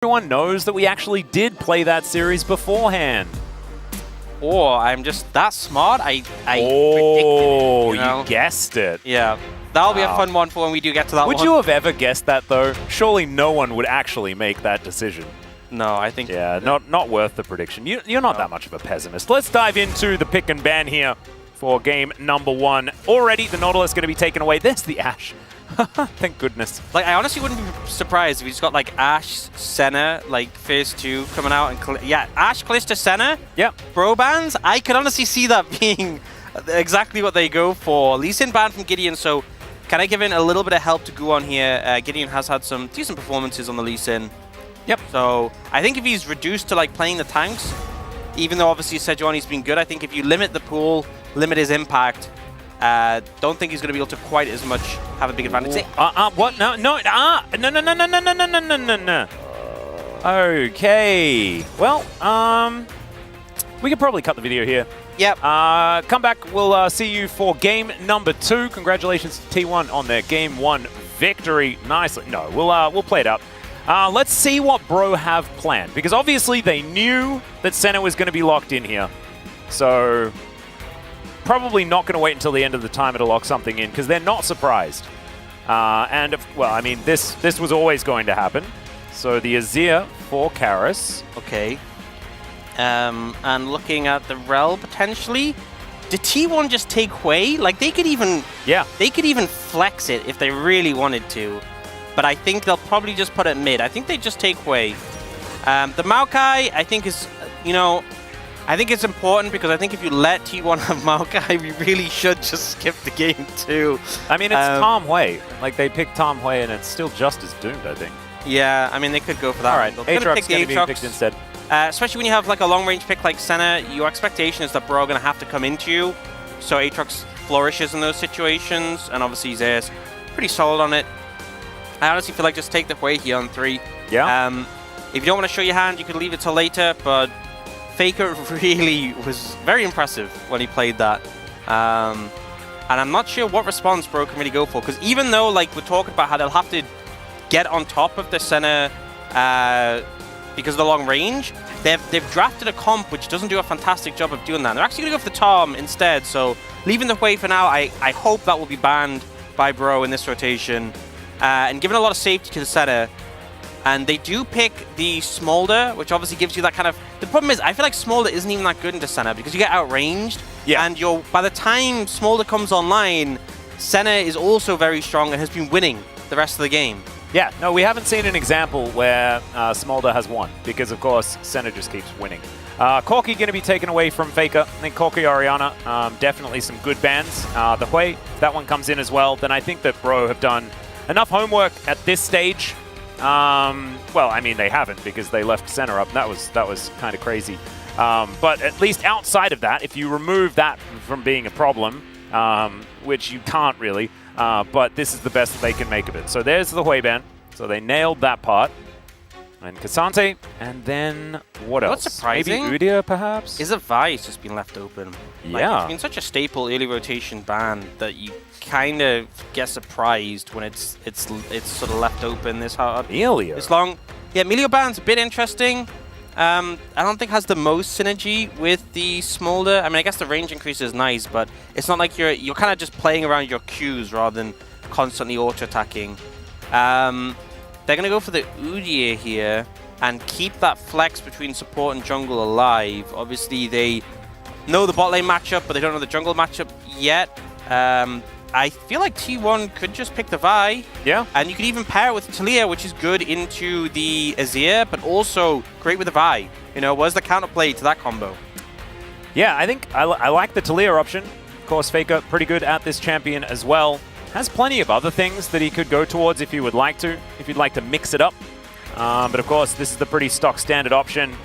Everyone knows that we actually did play that series beforehand. Or I'm just that smart. I oh, predicted it, you know? You guessed it. Yeah. That'll be a fun one for when we do get to that one. Would you have ever guessed that, though? Surely no one would actually make that decision. No, I think... Yeah, not worth the prediction. You're not that much of a pessimist. Let's dive into the pick and ban here for game number 1. Already, the Nautilus going to be taken away. There's the Ashe. Thank goodness. Like, I honestly wouldn't be surprised if we just got, like, Ashe, Senna, like, phase 2 coming out. And yeah, Ashe, Kalista, Senna. Yep. Bro bans. I can honestly see that being exactly what they go for. Lee Sin banned from Gideon, so can I give in a little bit of help to Guon here? Gideon has had some decent performances on the Lee Sin. Yep. So I think if he's reduced to, like, playing the tanks, even though obviously Sejuani's been good, I think if you limit the pool, limit his impact, don't think he's going to be able to quite as much have a big advantage. What? No. Okay. Well, we could probably cut the video here. Yep. Come back. We'll see you for game number 2. Congratulations to T1 on their game 1 victory. Nicely. No, we'll play it out. Let's see what Bro have planned, because obviously they knew that Senna was going to be locked in here. So probably not going to wait until the end of the timer to lock something in, because they're not surprised. And, well, I mean, this was always going to happen. So the Azir for Karis. Okay. And looking at the Rel potentially, did T1 just take Hui? Like, they could even... Yeah. They could even flex it if they really wanted to. But I think they'll probably just put it mid. I think they just take Hui. The Maokai, I think, is, you know... I think it's important because I think if you let T1 have Maokai, we really should just skip the game too. I mean, it's Tom Hui. Like, they picked Tom Hui, and it's still just as doomed, I think. Yeah, I mean, they could go for that. All right, They're going to pick the going to be picked instead. Especially when you have like a long-range pick like Senna, your expectation is that Bro are going to have to come into you. So Aatrox flourishes in those situations, and obviously Zay's pretty solid on it. I honestly feel like just take the Hui here on 3. Yeah. If you don't want to show your hand, you could leave it till later, but Faker really was very impressive when he played that. And I'm not sure what response Bro can really go for, because even though like we're talking about how they'll have to get on top of the Senna because of the long range, they've drafted a comp which doesn't do a fantastic job of doing that. They're actually going to go for the Tom instead, so leaving the Hui for now, I hope that will be banned by Bro in this rotation, and giving a lot of safety to the Senna. And they do pick the Smolder, which obviously gives you that kind of... The problem is, I feel like Smolder isn't even that good into Senna because you get outranged. Yeah. And by the time Smolder comes online, Senna is also very strong and has been winning the rest of the game. Yeah, no, we haven't seen an example where Smolder has won, because, of course, Senna just keeps winning. Corki going to be taken away from Faker. I think Corki Oriana, definitely some good bans. The Hui, if that one comes in as well, then I think that Bro have done enough homework at this stage. Well, I mean, they haven't, because they left Senna up. That was kind of crazy. But at least outside of that, if you remove that from being a problem, which you can't really, but this is the best that they can make of it. So there's the Hui ban. So they nailed that part. And Cassante, and then what else? What's surprising? Maybe Udyr, perhaps? Is a Vi's just been left open. Like, Yeah. it's been such a staple early rotation ban that you kind of get surprised when it's sort of left open this hard. Amelia. This long. Yeah, Emilio ban's a bit interesting. I don't think has the most synergy with the Smolder. I mean, I guess the range increase is nice, but it's not like you're kind of just playing around your Qs rather than constantly auto-attacking. They're going to go for the Udyr here and keep that flex between support and jungle alive. Obviously, they know the bot lane matchup, but they don't know the jungle matchup yet. I feel like T1 could just pick the Vi. Yeah. And you could even pair it with Talia, which is good into the Azir, but also great with the Vi. You know, where's the counterplay to that combo? Yeah, I think I like the Talia option. Of course, Faker pretty good at this champion as well. Has plenty of other things that he could go towards if he would like to, if you'd like to mix it up. But of course, this is the pretty stock standard option.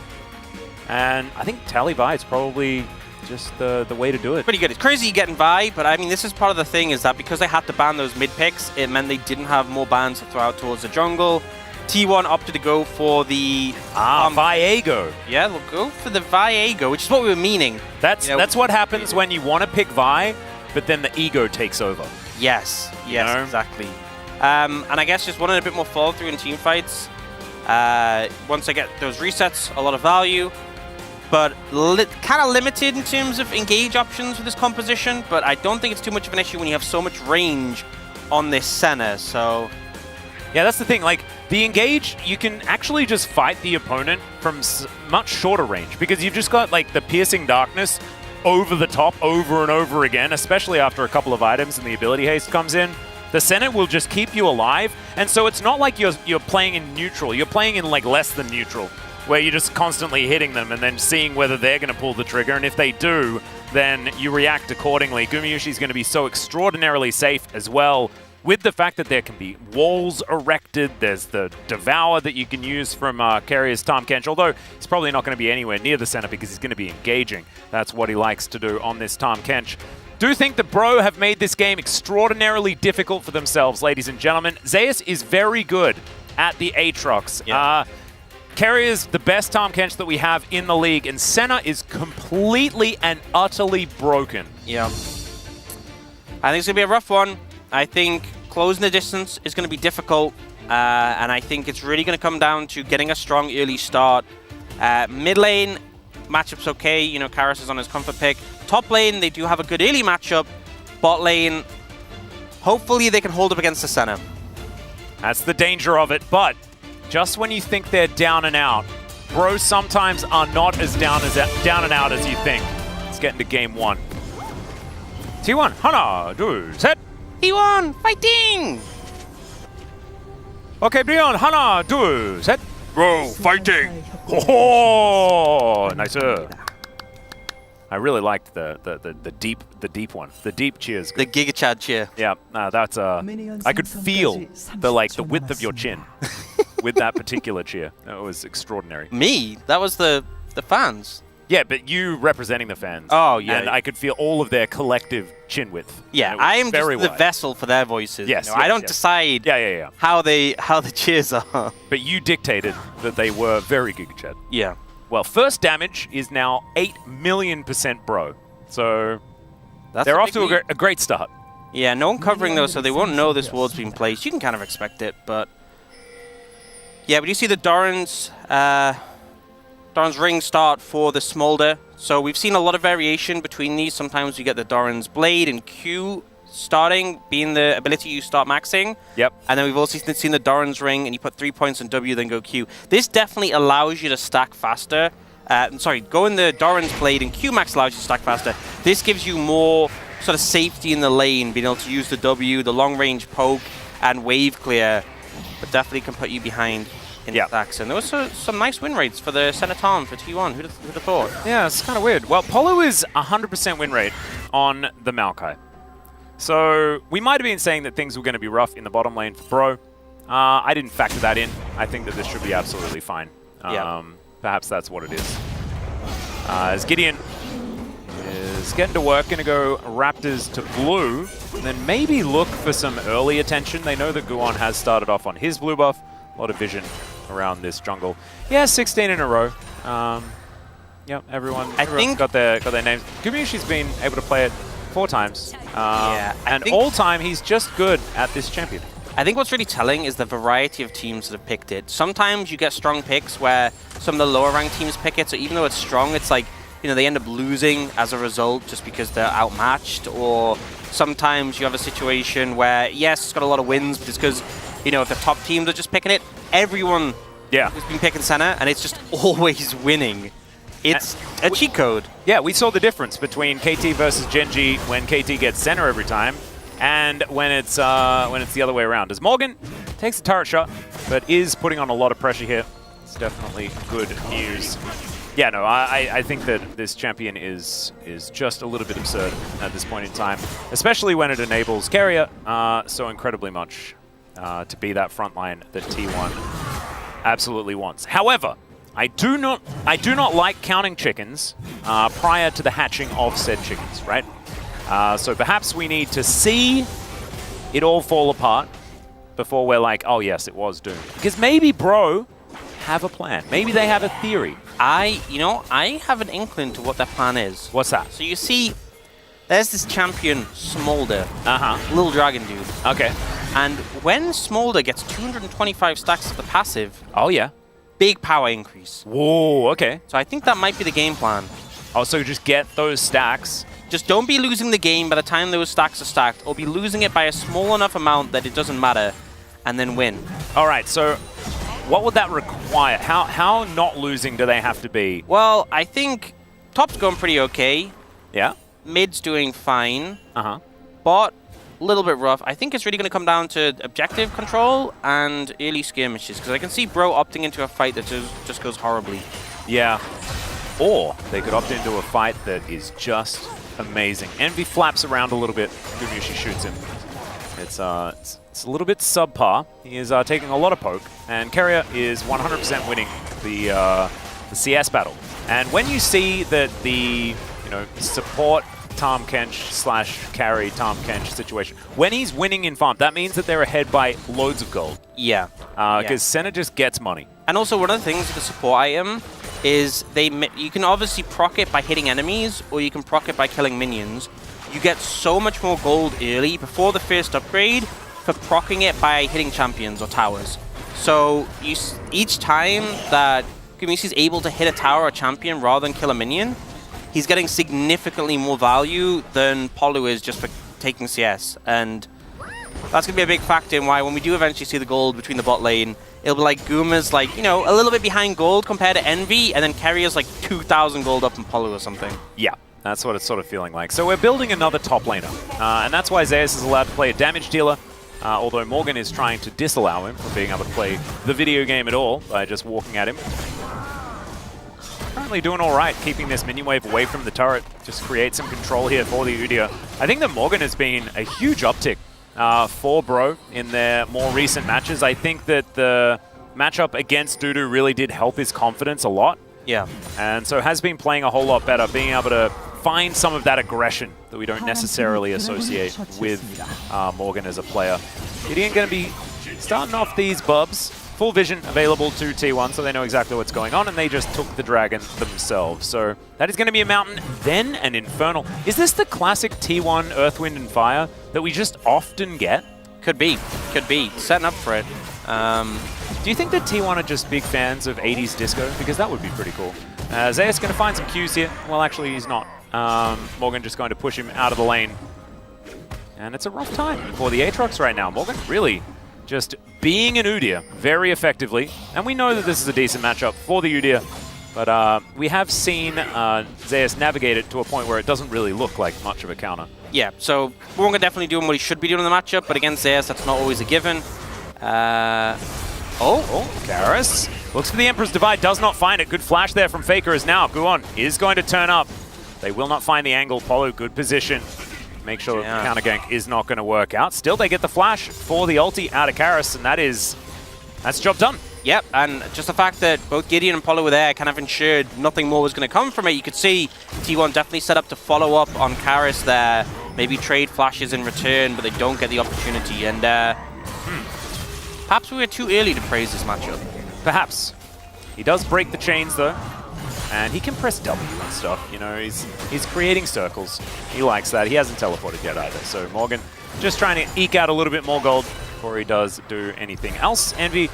And I think Tally Vi is probably just the way to do it. Pretty good. It's crazy getting Vi, but I mean, this is part of the thing is that because they had to ban those mid picks, it meant they didn't have more bans to throw out towards the jungle. T1 opted to go for the... Viego. Yeah, we'll go for the Viego, which is what we were meaning. That's what happens when you want to pick Vi, but then the ego takes over. Yes, You know? exactly. And I guess just wanting a bit more follow-through in team fights. Once I get those resets, a lot of value. But kind of limited in terms of engage options with this composition, but I don't think it's too much of an issue when you have so much range on this center, so... Yeah, that's the thing. Like, the engage, you can actually just fight the opponent from much shorter range because you've just got, like, the piercing darkness over the top over and over again, especially after a couple of items and the ability haste comes in. The Senate will just keep you alive, and so it's not like you're playing in neutral. You're playing in, like, less than neutral, where you're just constantly hitting them and then seeing whether they're going to pull the trigger, and if they do, then you react accordingly. Gumayushi's going to be so extraordinarily safe as well, with the fact that there can be walls erected. There's the Devour that you can use from Carrier's Tahm Kench, although he's probably not going to be anywhere near the center because he's going to be engaging. That's what he likes to do on this Tahm Kench. Do think that Bro have made this game extraordinarily difficult for themselves, ladies and gentlemen. Zeus is very good at the Aatrox. Yeah. Carrier's the best Tahm Kench that we have in the league, and Senna is completely and utterly broken. Yeah. I think it's going to be a rough one. I think closing the distance is going to be difficult, and I think it's really going to come down to getting a strong early start. Mid lane, matchup's okay. You know, Karis is on his comfort pick. Top lane, they do have a good early matchup. Bot lane, hopefully they can hold up against the Senna. That's the danger of it, but just when you think they're down and out, Bro sometimes are not as down and out as you think. Let's get into game one. T1, Hana, do, set. T1, fighting! Okay, Brion, Hana, do, set. Bro, fighting! Oh, nicer. I really liked the deep one, the deep cheers. The Giga Chad cheer. Yeah, that's I could feel the width of your chin with that particular cheer. That was extraordinary. Me? That was the fans. Yeah, but you representing the fans. Oh, yeah. And I could feel all of their collective chin width. Yeah, I am just the vessel for their voices. Yes, you know? I don't decide how the cheers are. But you dictated that they were very Giga Chad. Yeah. Well, first damage is now 8,000,000% Bro. So they're off to a great start. Yeah, no one covering though, so they won't know this ward's being placed. You can kind of expect it, but... Yeah, but you see the Doran's ring start for the Smolder. So we've seen a lot of variation between these. Sometimes you get the Doran's Blade and Q starting, being the ability you start maxing. Yep. And then we've also seen the Doran's Ring, and you put 3 points on W, then go Q. This definitely allows you to stack faster. Go in the Doran's Blade and Q max allows you to stack faster. This gives you more sort of safety in the lane, being able to use the W, the long range poke, and wave clear. But definitely can put you behind in attacks. And those are some nice win rates for the Senatom for T1. Who'd have thought? Yeah, it's kind of weird. Well, Polo is 100% win rate on the Maokai. So we might have been saying that things were going to be rough in the bottom lane for Bro. I didn't factor that in. I think that this should be absolutely fine. Perhaps that's what it is. As Gideon is getting to work, going to go Raptors to blue, and then maybe look for some early attention. They know that Guon has started off on his blue buff. A lot of vision around this jungle. Yeah, 16 in a row. Yep, everyone's got their names. Gumayushi's been able to play it 4 times. And all time, he's just good at this champion. I think what's really telling is the variety of teams that have picked it. Sometimes you get strong picks where some of the lower ranked teams pick it, so even though it's strong, it's like, you know, they end up losing as a result just because they're outmatched. Or sometimes you have a situation where, yes, it's got a lot of wins, but it's because, you know, if the top teams are just picking it, everyone has been picking Senna, and it's just always winning. It's a cheat code. Yeah, we saw the difference between KT versus Genji when KT gets Senna every time, and when it's the other way around. As Morgan takes the turret shot, but is putting on a lot of pressure here. It's definitely good news. Yeah, no, I think that this champion is just a little bit absurd at this point in time, especially when it enables Carrier so incredibly much to be that front line that T1 absolutely wants. However, I do not like counting chickens prior to the hatching of said chickens, right? So perhaps we need to see it all fall apart before we're like, oh yes, it was doomed. Because maybe Bro have a plan. Maybe they have a theory. I have an inkling to what their plan is. What's that? So you see, there's this champion, Smolder. Little dragon dude. Okay. And when Smolder gets 225 stacks of the passive, Oh, yeah. big power increase. Whoa, okay. So I think that might be the game plan. Oh, so just get those stacks. Just don't be losing the game by the time those stacks are stacked, or be losing it by a small enough amount that it doesn't matter, and then win. All right, so what would that require? How not losing do they have to be? Well, I think top's going pretty okay. Yeah? Mid's doing fine. Uh-huh. Bot, a little bit rough. I think it's really going to come down to objective control and early skirmishes, because I can see Bro opting into a fight that just goes horribly. Yeah. Or they could opt into a fight that is just amazing. Envy flaps around a little bit. Gumushi shoots him. It's a little bit subpar. He is taking a lot of poke, and Carrier is 100% winning the CS battle. And when you see that the support Tahm Kench / carry Tahm Kench situation, when he's winning in farm, that means that they're ahead by loads of gold. Yeah. Because Senna just gets money. And also, one of the things with the support item is you can obviously proc it by hitting enemies, or you can proc it by killing minions. You get so much more gold early before the first upgrade for proccing it by hitting champions or towers. So each time that Gumushi is able to hit a tower or champion rather than kill a minion, he's getting significantly more value than Polu is just for taking CS. And that's going to be a big factor in why when we do eventually see the gold between the bot lane, it'll be like Guma's like, a little bit behind gold compared to Envy, and then Carrier's like 2,000 gold up in Polu or something. Yeah, that's what it's sort of feeling like. So we're building another top laner, and that's why Zeus is allowed to play a damage dealer, although Morgan is trying to disallow him from being able to play the video game at all by just walking at him. Currently doing all right, keeping this minion wave away from the turret, just create some control here for the Udyr. I think that Morgan has been a huge uptick for Bro in their more recent matches. I think that the matchup against Dudu really did help his confidence a lot. Yeah. And so has been playing a whole lot better, being able to find some of that aggression that we don't necessarily associate with Morgan as a player. Gideon going to be starting off these bubs. Full vision available to T1, so they know exactly what's going on, and they just took the dragon themselves. So that is going to be a mountain, then an infernal. Is this the classic T1 Earth, Wind, and Fire that we just often get? Could be. Could be. Setting up for it. Do you think that T1 are just big fans of 80s disco? Because that would be pretty cool. Zeus going to find some Qs here. Well, actually, he's not. Morgan just going to push him out of the lane. And it's a rough time for the Aatrox right now. Morgan really just being an Udyr very effectively. And we know that this is a decent matchup for the Udyr, but we have seen Zeus navigate it to a point where it doesn't really look like much of a counter. Yeah, so Morgan definitely doing what he should be doing in the matchup, but against Zeus, that's not always a given. Garrus looks for the Emperor's Divide, does not find it. Good flash there from Faker as now Guon is going to turn up. They will not find the angle. Polo, good position. Make sure that the counter gank is not going to work out. Still, they get the flash for the ulti out of Karras, and that's job done. Yep, and just the fact that both Gideon and Polo were there kind of ensured nothing more was going to come from it. You could see T1 definitely set up to follow up on Karras there, maybe trade flashes in return, but they don't get the opportunity. And perhaps we were too early to praise this matchup. Perhaps. He does break the chains, though. And he can press W and stuff, he's creating circles. He likes that. He hasn't teleported yet either. So Morgan just trying to eke out a little bit more gold before he does do anything else. Envy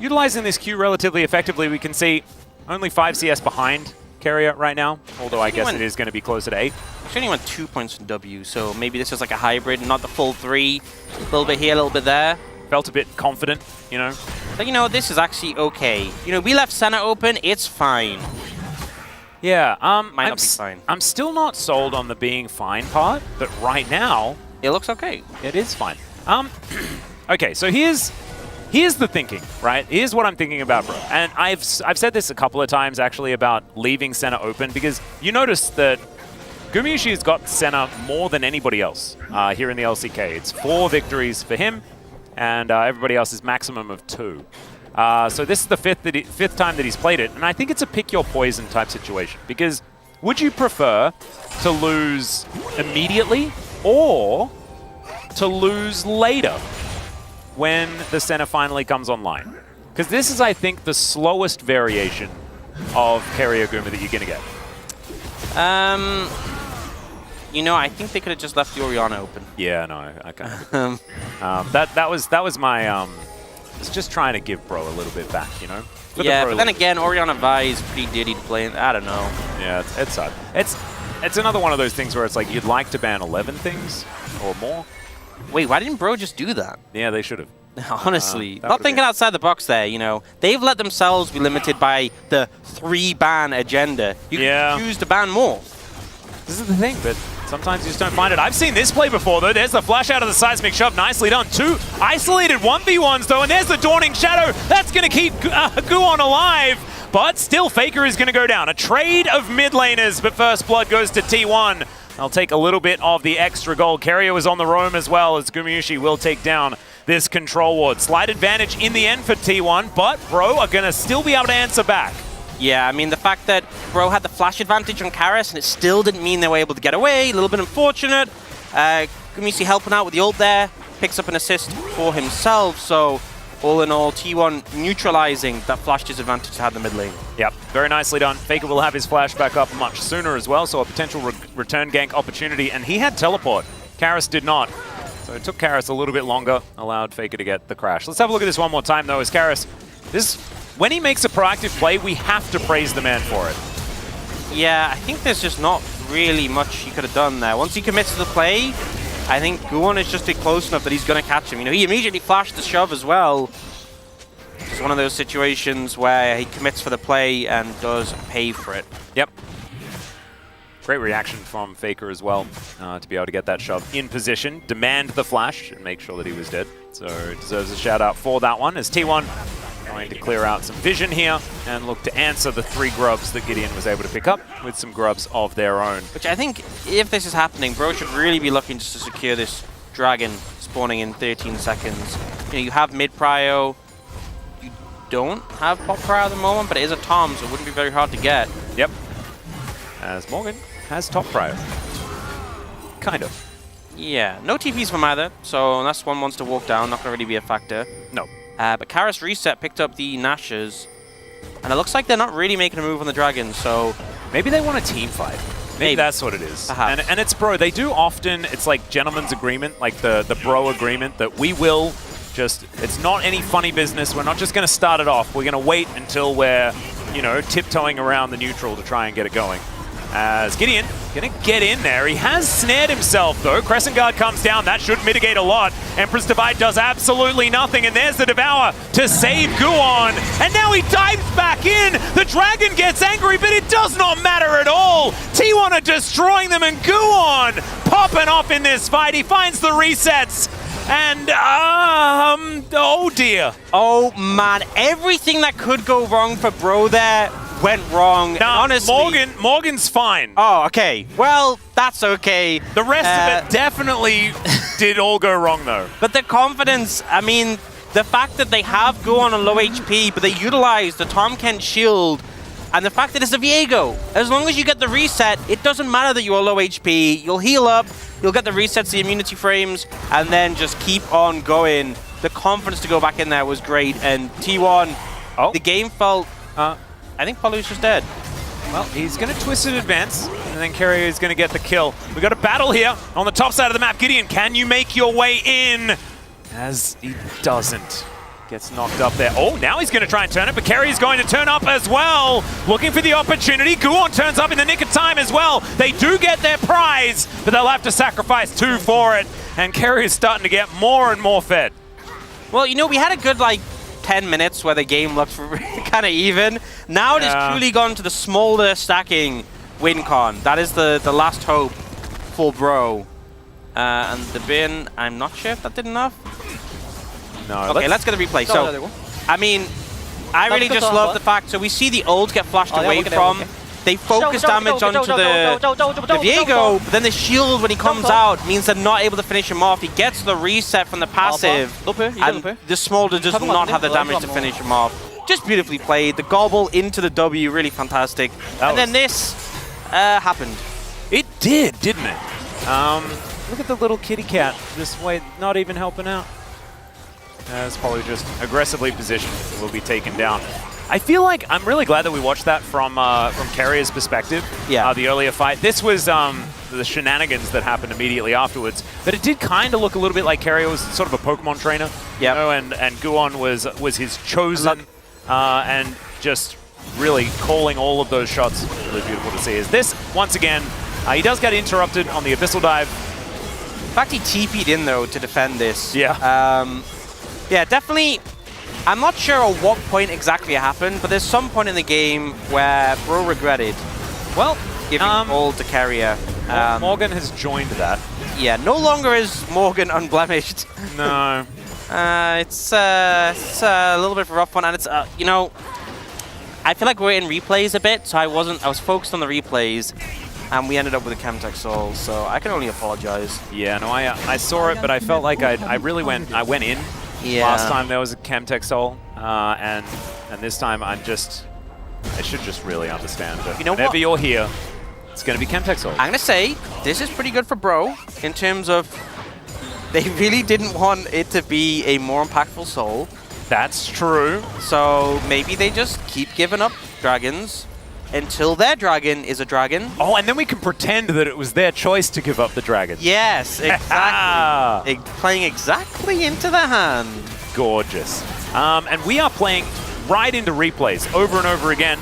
utilizing this Q relatively effectively. We can see only 5 CS behind Carrier right now, although I guess it is going to be closer to 8. Actually only went 2 points in W, so maybe this is like a hybrid, not the full 3. A little bit here, a little bit there. Felt a bit confident, But this is actually okay. We left Senna open, it's fine. Yeah, Might not be fine. I'm still not sold on the being fine part, but right now It looks okay. It is fine. Okay, so here's the thinking, right? Here's what I'm thinking about, bro. And I've said this a couple of times actually about leaving Senna open, because you notice that Gumushi has got Senna more than anybody else here in the LCK. It's 4 victories for him, and everybody else is maximum of 2. So this is the fifth time that he's played it, and I think it's a pick your poison type situation, because would you prefer to lose immediately or to lose later when the Senna finally comes online? Because this is, I think, the slowest variation of Carrier Guma that you're going to get. You know, I think they could have just left the Orianna open. Yeah, no, I can't. That was my I was just trying to give Bro a little bit back, you know. Yeah, but then again, Orianna Vi is pretty ditty to play. I don't know. Yeah, it's sad. It's another one of those things where it's like you'd like to ban 11 things or more. Wait, why didn't Bro just do that? Yeah, they should have. Honestly, not thinking outside the box there, you know. They've let themselves be limited by the 3-ban agenda. You can choose to ban more. This is the thing, but sometimes you just don't find it. I've seen this play before, though. There's the flash out of the seismic shove. Nicely done. 2 isolated 1v1s, though, and there's the Dawning Shadow. That's going to keep Guon alive, but still Faker is going to go down. A trade of mid laners, but first blood goes to T1. They'll take a little bit of the extra gold. Keria was on the roam as well, as Gumayusi will take down this control ward. Slight advantage in the end for T1, but Bro are going to still be able to answer back. Yeah, I mean, the fact that Bro had the flash advantage on Karis and it still didn't mean they were able to get away, a little bit unfortunate. Gumayusi helping out with the ult there, picks up an assist for himself, so all in all, T1 neutralizing that flash disadvantage they had in the mid lane. Yep, very nicely done. Faker will have his flash back up much sooner as well, so a potential return gank opportunity, and he had teleport. Karis did not. So it took Karis a little bit longer, allowed Faker to get the crash. Let's have a look at this one more time, though, as Karis, when he makes a proactive play, we have to praise the man for it. Yeah, I think there's just not really much he could have done there. Once he commits to the play, I think Guon is just close enough that he's going to catch him. You know, he immediately flashed the shove as well. It's one of those situations where he commits for the play and does pay for it. Yep. Great reaction from Faker as well, to be able to get that shove in position, demand the flash, and make sure that he was dead. So deserves a shout out for that one, as T1 trying to clear out some vision here and look to answer the 3 grubs that Gideon was able to pick up with some grubs of their own. Which I think, if this is happening, Bro should really be looking just to secure this dragon spawning in 13 seconds. You know, you have mid-prio, you don't have pop prio at the moment, but it is a Tom, so it wouldn't be very hard to get. Yep. As Morgan has top prio. Kind of. Yeah, no TPs from either, so unless one wants to walk down, not going to really be a factor. No. But Karis reset, picked up the Nashers, and it looks like they're not really making a move on the Dragon, so... Maybe they want a team fight. Maybe that's what it is. Perhaps. And it's Bro, they do often, it's like gentleman's agreement, like the Bro agreement, that we will just, it's not any funny business, we're not just going to start it off, we're going to wait until we're, you know, tiptoeing around the neutral to try and get it going. As Gideon going to get in there. He has snared himself, though. Crescent Guard comes down. That should mitigate a lot. Emperor's Divide does absolutely nothing, and there's the Devour to save Guon. And now he dives back in. The Dragon gets angry, but it does not matter at all. T1 are destroying them, and Guon popping off in this fight. He finds the resets. And, oh dear. Oh man, everything that could go wrong for Bro there went wrong. Now, honestly, Morgan's fine. Oh, okay. Well, that's okay. The rest of it definitely did all go wrong, though. But the confidence, I mean, the fact that they have Guon on low HP, but they utilize the Tom Kent shield, and the fact that it's a Viego. As long as you get the reset, it doesn't matter that you are low HP. You'll heal up, you'll get the resets, the immunity frames, and then just keep on going. The confidence to go back in there was great, and T1, the game felt... I think Palu's just dead. Well, he's going to twist it advance, and then Keria is going to get the kill. We've got a battle here on the top side of the map. Gideon, can you make your way in? As he doesn't. Gets knocked up there. Oh, now he's going to try and turn it, but Keria is going to turn up as well. Looking for the opportunity. Guon turns up in the nick of time as well. They do get their prize, but they'll have to sacrifice 2 for it. And Keria is starting to get more and more fed. Well, you know, we had a good, 10 minutes where the game looked kind of even. Now it has truly gone to the smolder stacking win con. That is the last hope for Bro. And the bin, I'm not sure if that did enough. No. Okay, let's get a replay. So, I mean, I really just love the fact, so we see the ult get flashed away from. They focus damage onto the Viego, but then the shield, when he comes out, means they're not able to finish him off. He gets the reset from the passive, and the Smolder does not have the damage to finish him off. Just beautifully played. The gobble into the W, really fantastic. And then this happened. It did, didn't it? Look at the little kitty cat this way, not even helping out. As Palu just aggressively positioned, will be taken down. I feel like I'm really glad that we watched that from Keria's perspective. Yeah. The earlier fight. This was the shenanigans that happened immediately afterwards. But it did kind of look a little bit like Keria was sort of a Pokemon trainer. Yep. You know, and Guon was his chosen, and just really calling all of those shots. Really beautiful to see. Is this, once again, he does get interrupted on the Abyssal Dive. In fact, he TP'd in, though, to defend this. Yeah. Yeah, definitely. I'm not sure at what point exactly it happened, but there's some point in the game where Bro regretted giving gold to Keria. Morgan has joined that. Yeah, no longer is Morgan unblemished. No. It's a little bit of a rough one, and it's you know, I feel like we're in replays a bit, so I was focused on the replays, and we ended up with a Chemtech Soul, so I can only apologize. Yeah, no, I saw it, but I felt like I went in. Yeah. Last time there was a Chemtech Soul, and this time I should just really understand that whenever you're here, it's going to be Chemtech Soul. I'm going to say, this is pretty good for Bro, in terms of they really didn't want it to be a more impactful Soul. That's true. So maybe they just keep giving up dragons until their dragon is a dragon. Oh, and then we can pretend that it was their choice to give up the dragon. Yes, exactly. Playing exactly into the hand. Gorgeous. And we are playing right into replays over and over again.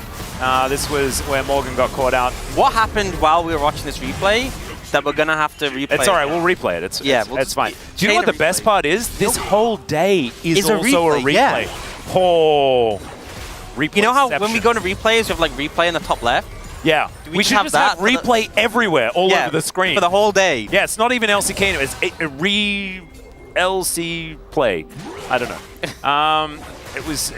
This was where Morgan got caught out. What happened while we were watching this replay that we're going to have to replay? It's all right. We'll replay it. It's fine. Do you know what the best part is? This whole day is also a replay. Yeah. Oh. You know how when we go to replays, we have like replay in the top left? Yeah. We should just have replay everywhere, all over the screen. For the whole day. Yeah, it's not even LCK. It's LC play. I don't know. It was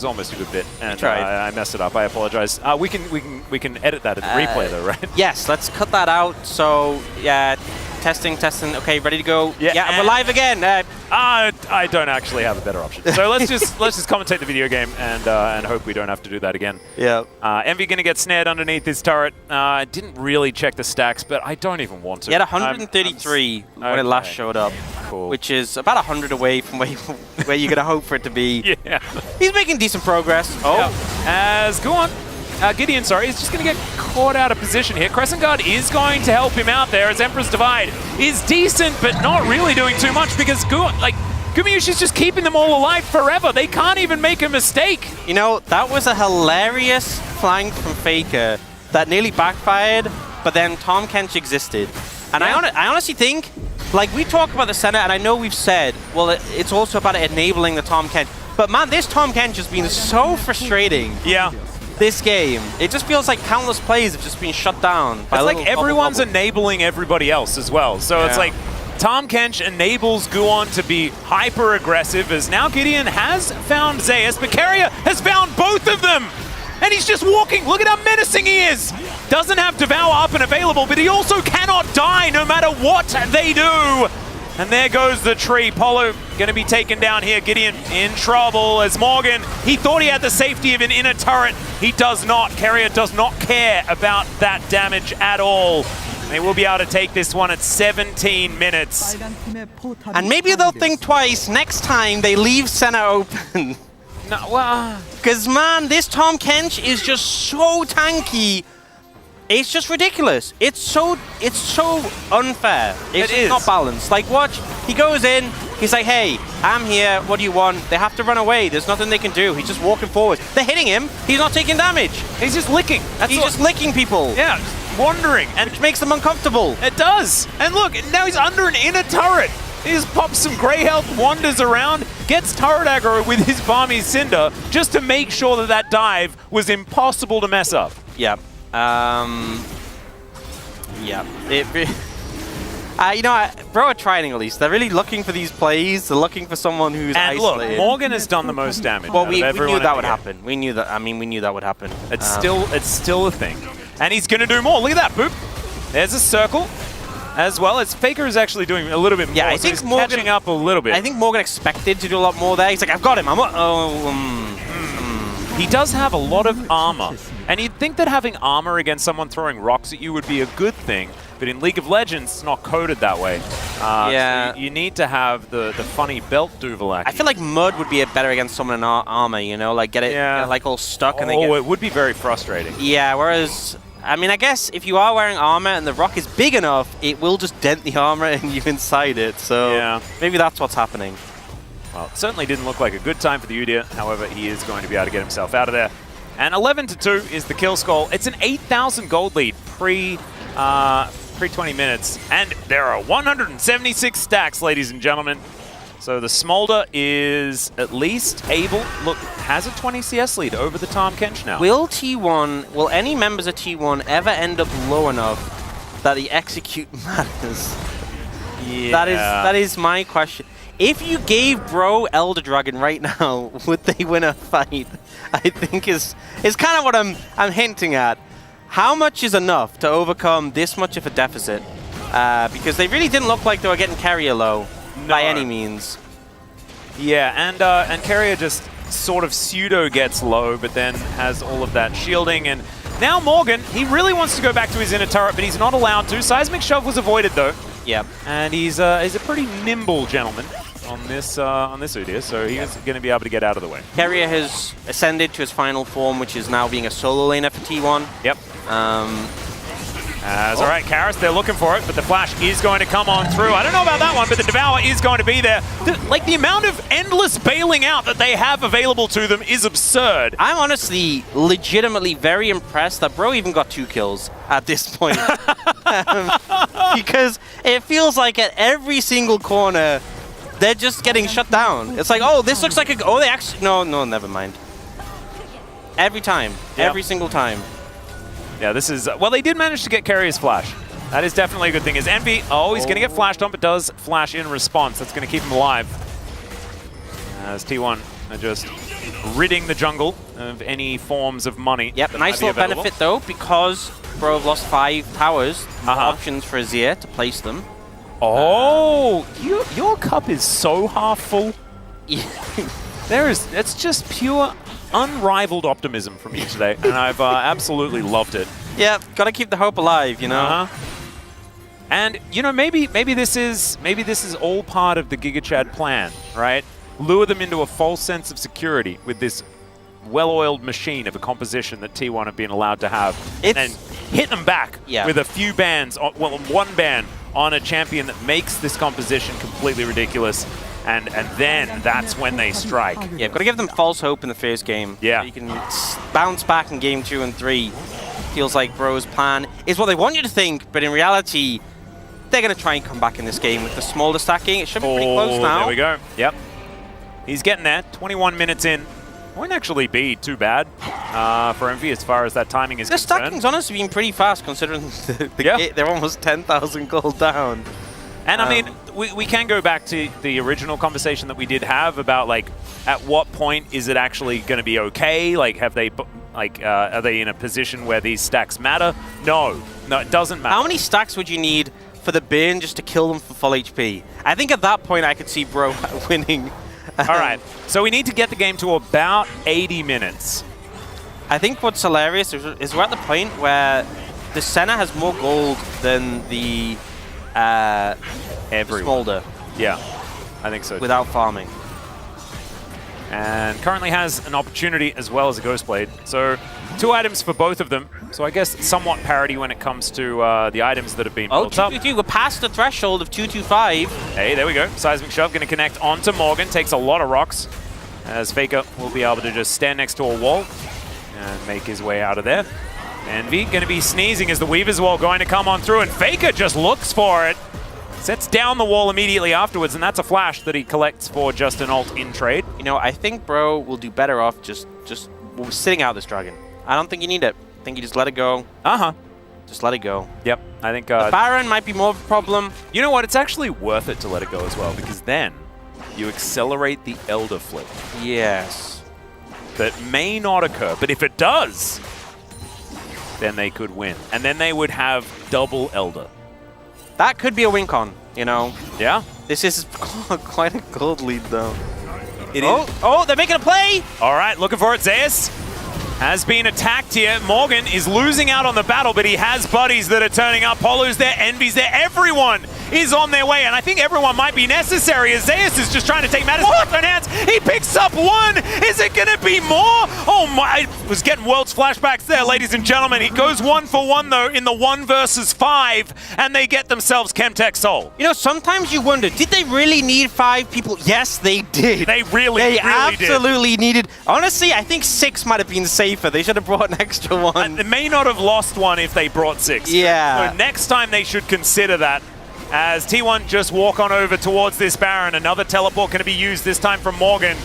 almost a good bit, and I messed it up. I apologize. We can edit that in the replay though, right? Yes, let's cut that out. So yeah, testing. Okay, ready to go. Yeah, and we're live again. I don't actually have a better option. So let's just commentate the video game and hope we don't have to do that again. Yeah. Envy gonna get snared underneath his turret. I didn't really check the stacks, but I don't even want to. He had 133 when it last showed up, which is about 100 away from where you're gonna hope for it to be. Yeah. He's making decent progress. Oh, as Gideon, sorry, is just going to get caught out of position here. Crescent Guard is going to help him out there as Emperor's Divide is decent, but not really doing too much because Gumayushi's just keeping them all alive forever. They can't even make a mistake. You know, that was a hilarious flank from Faker that nearly backfired, but then Tom Kench existed. And I honestly think, like, we talk about the center, and I know we've said, well, it's also about enabling the Tom Kench. But man, this Tom Kench has been so frustrating. Yeah. This game, it just feels like countless plays have just been shut down. It's like everyone's enabling everybody else as well. So it's like Tom Kench enables Guon to be hyper aggressive as now Gideon has found Zeus, but Keria has found both of them. And he's just walking. Look at how menacing he is. Doesn't have Devour up and available, but he also cannot die no matter what they do. And there goes the tree. Polo going to be taken down here. Gideon in trouble as Morgan. He thought he had the safety of an inner turret. He does not. Keria does not care about that damage at all. They will be able to take this one at 17 minutes. And maybe they'll think twice next time they leave center open. No, well, because man, this Tom Kench is just so tanky. It's just ridiculous. It's so unfair. It's just not balanced. Like, watch, he goes in, he's like, hey, I'm here, what do you want? They have to run away. There's nothing they can do. He's just walking forward. They're hitting him. He's not taking damage. He's just licking. He's just licking people. Yeah, wandering. And which makes them uncomfortable. It does. And look, now he's under an inner turret. He just pops some grey health, wanders around, gets turret aggro with his Balmy Cinder just to make sure that dive was impossible to mess up. Yeah. You know, Bro are trying at least. They're really looking for these plays. They're looking for someone who's isolated. Look, Morgan has done the most damage. Well, we knew that would happen. We knew that. I mean, we knew that would happen. It's still a thing, and he's going to do more. Look at that, boop. There's a circle. As well as Faker is actually doing a little bit more. Yeah, I think Morgan catching up a little bit. I think Morgan expected to do a lot more there. He's like, I've got him. He does have a lot of armor. And you'd think that having armor against someone throwing rocks at you would be a good thing, but in League of Legends, it's not coded that way. Yeah. So you need to have the funny belt Duvalaki. I feel like Mud would be better against someone in armor, you know, like get it like all stuck and they get... it would be very frustrating. Yeah, whereas I mean, I guess if you are wearing armor and the rock is big enough, it will just dent the armor and you inside it. So yeah. Maybe that's what's happening. Well, it certainly didn't look like a good time for the Udyr. However, he is going to be able to get himself out of there. And 11-2 is the kill score. It's an 8,000 gold lead pre 20 minutes. And there are 176 stacks, ladies and gentlemen. So the Smolder is at least able, look, has a 20 CS lead over the Tahm Kench now. Will any members of T1 ever end up low enough that the execute matters? Yeah. That is my question. If you gave Bro Elder Dragon right now, would they win a fight? I think is kind of what I'm hinting at. How much is enough to overcome this much of a deficit? Because they really didn't look like they were getting carrier low. No. By any means. Yeah, and Carrier just sort of pseudo gets low, but then has all of that shielding. And now Morgan, he really wants to go back to his inner turret, but he's not allowed to. Seismic Shove was avoided though. Yep. And he's a pretty nimble gentleman on this Udyr, so he is going to be able to get out of the way. Carrier has ascended to his final form, which is now being a solo laner for T1. Yep. All right, Karis, they're looking for it, but the flash is going to come on through. I don't know about that one, but the Devour is going to be there. The amount of endless bailing out that they have available to them is absurd. I'm honestly legitimately very impressed that Bro even got 2 kills at this point. Because it feels like at every single corner, they're just getting shut down. It's like, oh, this looks like a... Oh, they actually... No, never mind. Every time. Yep. Every single time. Yeah, this is... well, they did manage to get Carrier's flash. That is definitely a good thing. Is Envy... Oh, he's going to get flashed on, but does flash in response. That's going to keep him alive. As T1 are just ridding the jungle of any forms of money. Yep, nice little benefit, though, because Bro have lost 5 towers. Options for Azir to place them. Oh! Your cup is so half full. It's just pure... unrivaled optimism from you today, and I've absolutely loved it. Yeah, gotta keep the hope alive, you know. And you know, maybe this is all part of the Giga Chad plan, right? Lure them into a false sense of security with this well-oiled machine of a composition that T1 have been allowed to have, and then hit them back with a few bans, well, one ban on a champion that makes this composition completely ridiculous. And then that's when they strike. Yeah, got to give them false hope in the first game. Yeah. You can bounce back in game 2 and 3. Feels like Bro's plan is what they want you to think, but in reality, they're going to try and come back in this game with the Smolder stacking. It should be pretty close now. There we go. Yep. He's getting there. 21 minutes in. Won't actually be too bad for Envy as far as that timing is concerned. The stacking's honestly been pretty fast considering they're almost 10,000 gold down. And I mean, we can go back to the original conversation that we did have about, like, at what point is it actually going to be okay? Like, have they, like, are they in a position where these stacks matter? No, it doesn't matter. How many stacks would you need for the burn just to kill them for full HP? I think at that point I could see Bro winning. All right, so we need to get the game to about 80 minutes. I think what's hilarious is we're at the point where the Senna has more gold than the... Smolder. Yeah, I think so. Without farming. And currently has an opportunity as well as a Ghostblade. So 2 items for both of them. So I guess somewhat parity when it comes to the items that have been built up. We're past the threshold of 225. Hey, there we go. Seismic Shove going to connect onto Morgan. Takes a lot of rocks. As Faker will be able to just stand next to a wall and make his way out of there. Envy going to be sneezing as the Weaver's Wall going to come on through, and Faker just looks for it. Sets down the wall immediately afterwards, and that's a flash that he collects for just an ult in trade. You know, I think Bro will do better off just sitting out this dragon. I don't think you need it. I think you just let it go. Just let it go. Yep, I think... the Baron might be more of a problem. You know what? It's actually worth it to let it go as well, because then you accelerate the Elder flip. Yes. That may not occur, but if it does... then they could win. And then they would have double Elder. That could be a win con, you know. Yeah. This is quite a gold lead, though. It is. Oh, they're making a play! All right, looking for it, Zeus. has been attacked here. Morgan is losing out on the battle, but he has buddies that are turning up. Polo's there, Envy's there, everyone is on their way, and I think everyone might be necessary as Zeus is just trying to take matters in his own hands. He picks up one. Is it going to be more? Oh my, I was getting World's flashbacks there, ladies and gentlemen. He goes 1 for 1 though in the 1 versus 5, and they get themselves Chemtech Soul. You know, sometimes you wonder, did they really need 5 people? Yes, they did. They really did. Absolutely needed. Honestly, I think 6 might have been safer. They should have brought an extra one. They may not have lost one if they brought 6. Yeah. So next time they should consider that. As T1 just walk on over towards this Baron. Another teleport going to be used, this time from Morgan,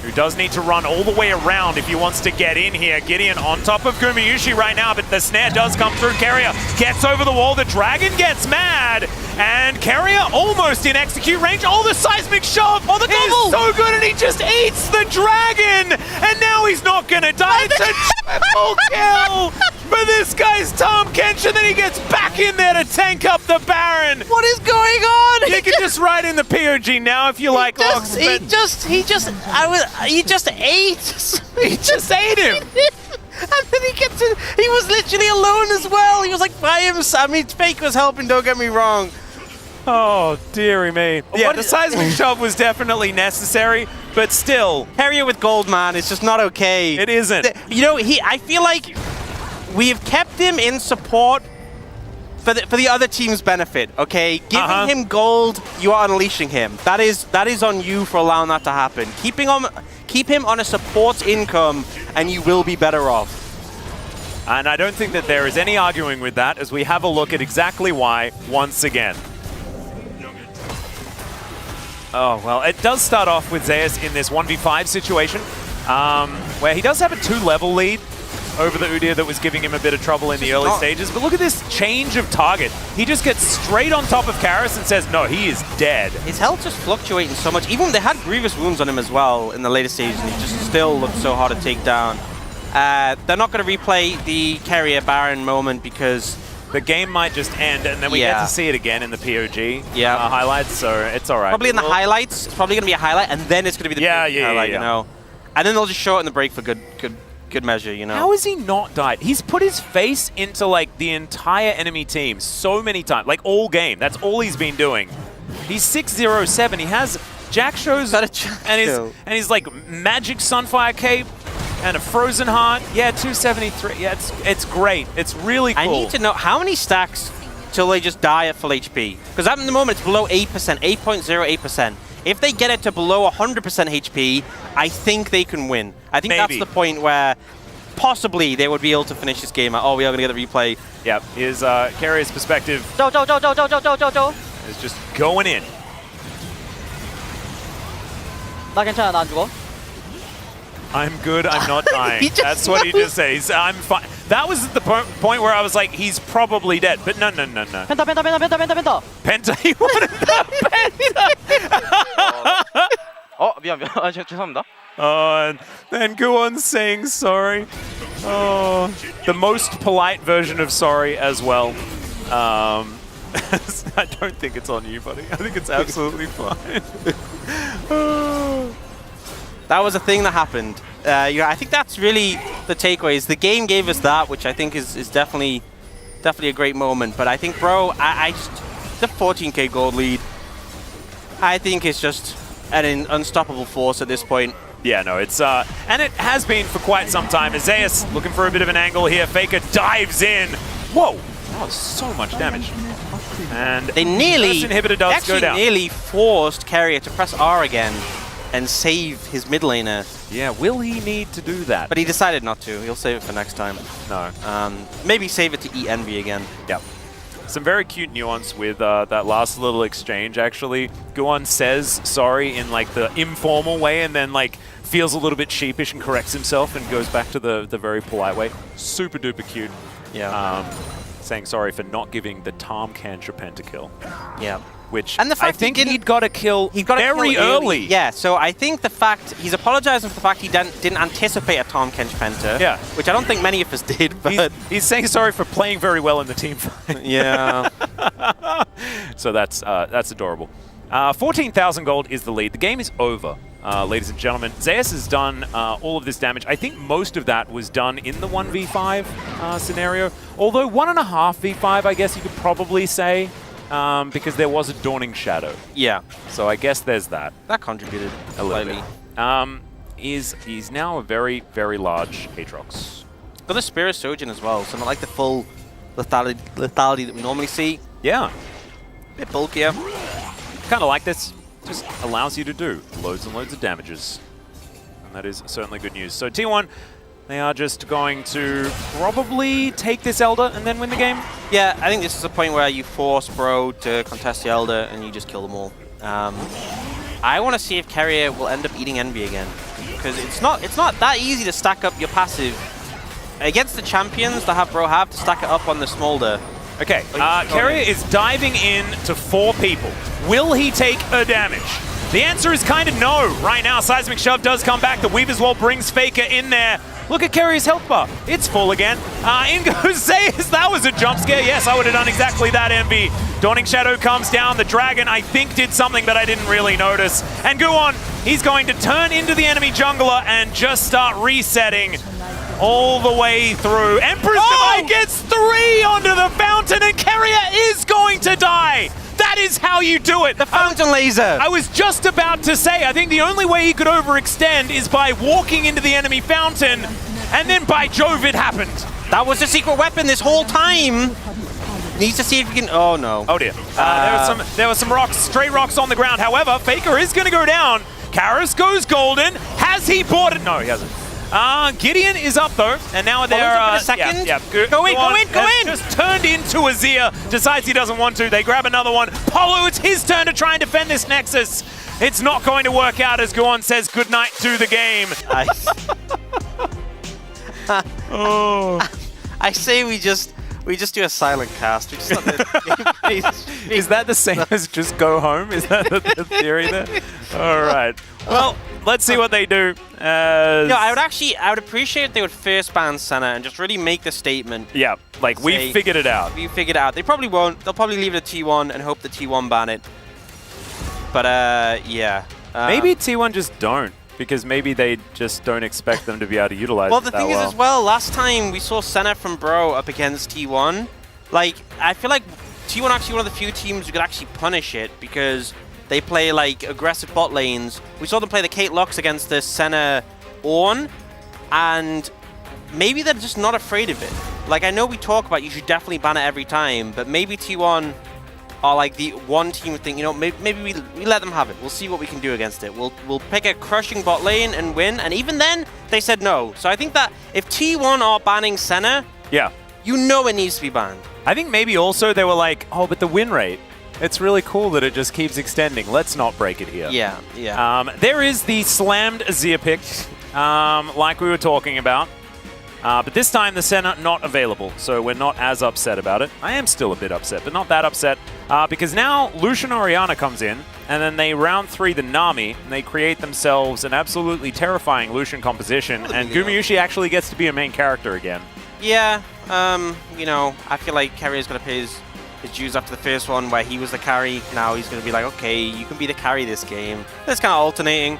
who does need to run all the way around if he wants to get in here. Gideon on top of Gumayushi right now, but the snare does come through. Carrier gets over the wall. The Dragon gets mad. And Carrier almost in execute range. Oh, the seismic shove. Oh, the double. So good, and he just eats the Dragon. And now he's not going to die. It's a triple kill for this guy's Tahm Kench, and then he gets back in there to tank up the Baron. What is going on? You can just write in the POG now if you like. He just ate. He just ate him. And then he was literally alone as well. He was like by himself. I mean, Fake was helping, don't get me wrong. Oh, dearie me. Yeah, the seismic shove was definitely necessary, but still. Carrier with gold, man, it's just not okay. It isn't. You know, I feel like we have kept him in support for the other team's benefit, okay? Giving him gold, you are unleashing him. That is on you for allowing that to happen. Keep him on a support income, and you will be better off. And I don't think that there is any arguing with that, as we have a look at exactly why once again. Oh, well, it does start off with Zeus in this 1v5 situation, where he does have a 2-level lead over the Udyr that was giving him a bit of trouble in the early stages. But look at this change of target. He just gets straight on top of Karras and says, no, he is dead. His health just fluctuating so much. Even they had grievous wounds on him as well in the later stages, and he just still looked so hard to take down. They're not going to replay the Carrier Baron moment because the game might just end, and then we get to see it again in the POG highlights, so it's all right. Probably in the highlights. It's probably going to be a highlight, and then it's going to be the POG highlight, you know. And then they'll just show it in the break for good measure, you know. How has he not died? He's put his face into like the entire enemy team so many times, like all game. That's all he's been doing. He's 607. He has Jack shows and he's like magic Sunfire Cape and a Frozen Heart. Yeah, 273. Yeah, it's great. It's really cool. I need to know how many stacks till they just die at full HP, because at the moment it's below 8%, 8.08%. If they get it to below 100% HP, I think they can win. I think that's the point where possibly they would be able to finish this game. Oh, we are going to get the replay. Yep, his Carrier's perspective is just going in. 나 괜찮아, 나 안 죽어. I'm good, I'm not dying. That's what he just says. I'm fine. That was the point where I was like, he's probably dead. But no. 펜타, 펜타, 펜타, 펜타, 펜타, 펜타. Penta, he wanted the Penta! 미안. 죄송합니다. And then Guwon's saying sorry. Oh, the most polite version of sorry as well. I don't think it's on you, buddy. I think it's absolutely fine. That was a thing that happened. I think that's really the takeaways. The game gave us that, which I think is definitely a great moment. But I think, bro, the 14k gold lead, I think it's just an unstoppable force at this point. Yeah, no, it's and it has been for quite some time. Zeus looking for a bit of an angle here. Faker dives in. Whoa, that was so much damage. And they nearly, inhibitor does go down. nearly forced Carrier to press R again and save his mid laner. Yeah, will he need to do that? But he decided not to. He'll save it for next time. No. Maybe save it to eat Envy again. Yep. Some very cute nuance with that last little exchange, actually. Guwon says sorry in like the informal way and then like feels a little bit sheepish and corrects himself and goes back to the very polite way. Super duper cute. Yeah. Saying sorry for not giving the Tahm Kench a pentakill. Yeah. Which and the fact I think he'd got to kill very early. Yeah, so I think the fact he's apologizing for the fact he didn't anticipate a Tahm Kench penta. Yeah. Which I don't think many of us did, but he's saying sorry for playing very well in the team fight. Yeah. So that's adorable. 14,000 gold is the lead. The game is over. ladies and gentlemen. Zeus has done all of this damage. I think most of that was done in the 1v5 scenario. Although 1.5 v5, I guess you could probably say, because there was a Dawning Shadow. Yeah. So I guess there's that. That contributed A little slightly. bit. He's now a very, very large Aatrox. Got the Spirit Sojourn as well, so not like the full lethality that we normally see. Yeah. Bit bulkier. Kind of like this. Just allows you to do loads and loads of damages. And that is certainly good news. So T1, they are just going to probably take this Elder and then win the game. Yeah, I think this is a point where you force Bro to contest the Elder and you just kill them all. I want to see if Carrier will end up eating Envy again, because it's not that easy to stack up your passive against the champions that have Bro have to stack it up on the Smolder. Okay, Carrier is diving in to 4 people. Will he take a damage? The answer is kind of no. Right now, Seismic Shove does come back. The Weaver's Wall brings Faker in there. Look at Carrier's health bar. It's full again. In goes Zeus. That was a jump scare. Yes, I would have done exactly that, Envy. Dawning Shadow comes down. The Dragon, I think, did something that I didn't really notice. And Guon, he's going to turn into the enemy jungler and just start resetting all the way through. Emperor's Divide gets 3 onto the fountain, and Carrier is going to die. That is how you do it. The fountain laser. I was just about to say, I think the only way he could overextend is by walking into the enemy fountain, and then by Jove, it happened. That was the secret weapon this whole time. Needs to see if he can. Oh no. Oh dear. There were some rocks, stray rocks on the ground. However, Faker is going to go down. Karras goes golden. Has he bought it? No, he hasn't. Gideon is up though, and now they're a second. Yeah. Go in. Just turned into Azir. Decides he doesn't want to. They grab another one. Polo, it's his turn to try and defend this Nexus. It's not going to work out as Guon says goodnight to the game. I say we just do a silent cast. We just let the Is that the same as just go home? Is that the theory there? All right. Well, let's see what they do. No, I would appreciate if they would first ban Senna and just really make the statement. Yeah, like we figured it out. We figured it out. They probably won't. They'll probably leave it at T1 and hope the T1 ban it. But yeah. Maybe T1 just don't, because maybe they just don't expect them to be able to utilize well, it the that thing is as well, last time we saw Senna from Bro up against T1. Like, I feel like T1 actually one of the few teams who could actually punish it, because they play like aggressive bot lanes. We saw them play the Kate Lux against the Senna Ornn, and maybe they're just not afraid of it. Like, I know we talk about you should definitely ban it every time, but maybe T1 are like the one team who think, you know, maybe we let them have it. We'll see what we can do against it. We'll pick a crushing bot lane and win, and even then, they said no. So I think that if T1 are banning Senna, yeah, you know it needs to be banned. I think maybe also they were like, oh, but the win rate, it's really cool that it just keeps extending. Let's not break it here. Yeah. There is the slammed Azir pick, like we were talking about. But this time the Senna not available, so we're not as upset about it. I am still a bit upset, but not that upset, because now Lucian Orianna comes in, and then they round 3 the Nami, and they create themselves an absolutely terrifying Lucian composition, and Gumayusi actually gets to be a main character again. Yeah, you know, I feel like Carrier's going to pay his dues after the first one where he was the carry. Now he's going to be like, okay, you can be the carry this game. It's kind of alternating.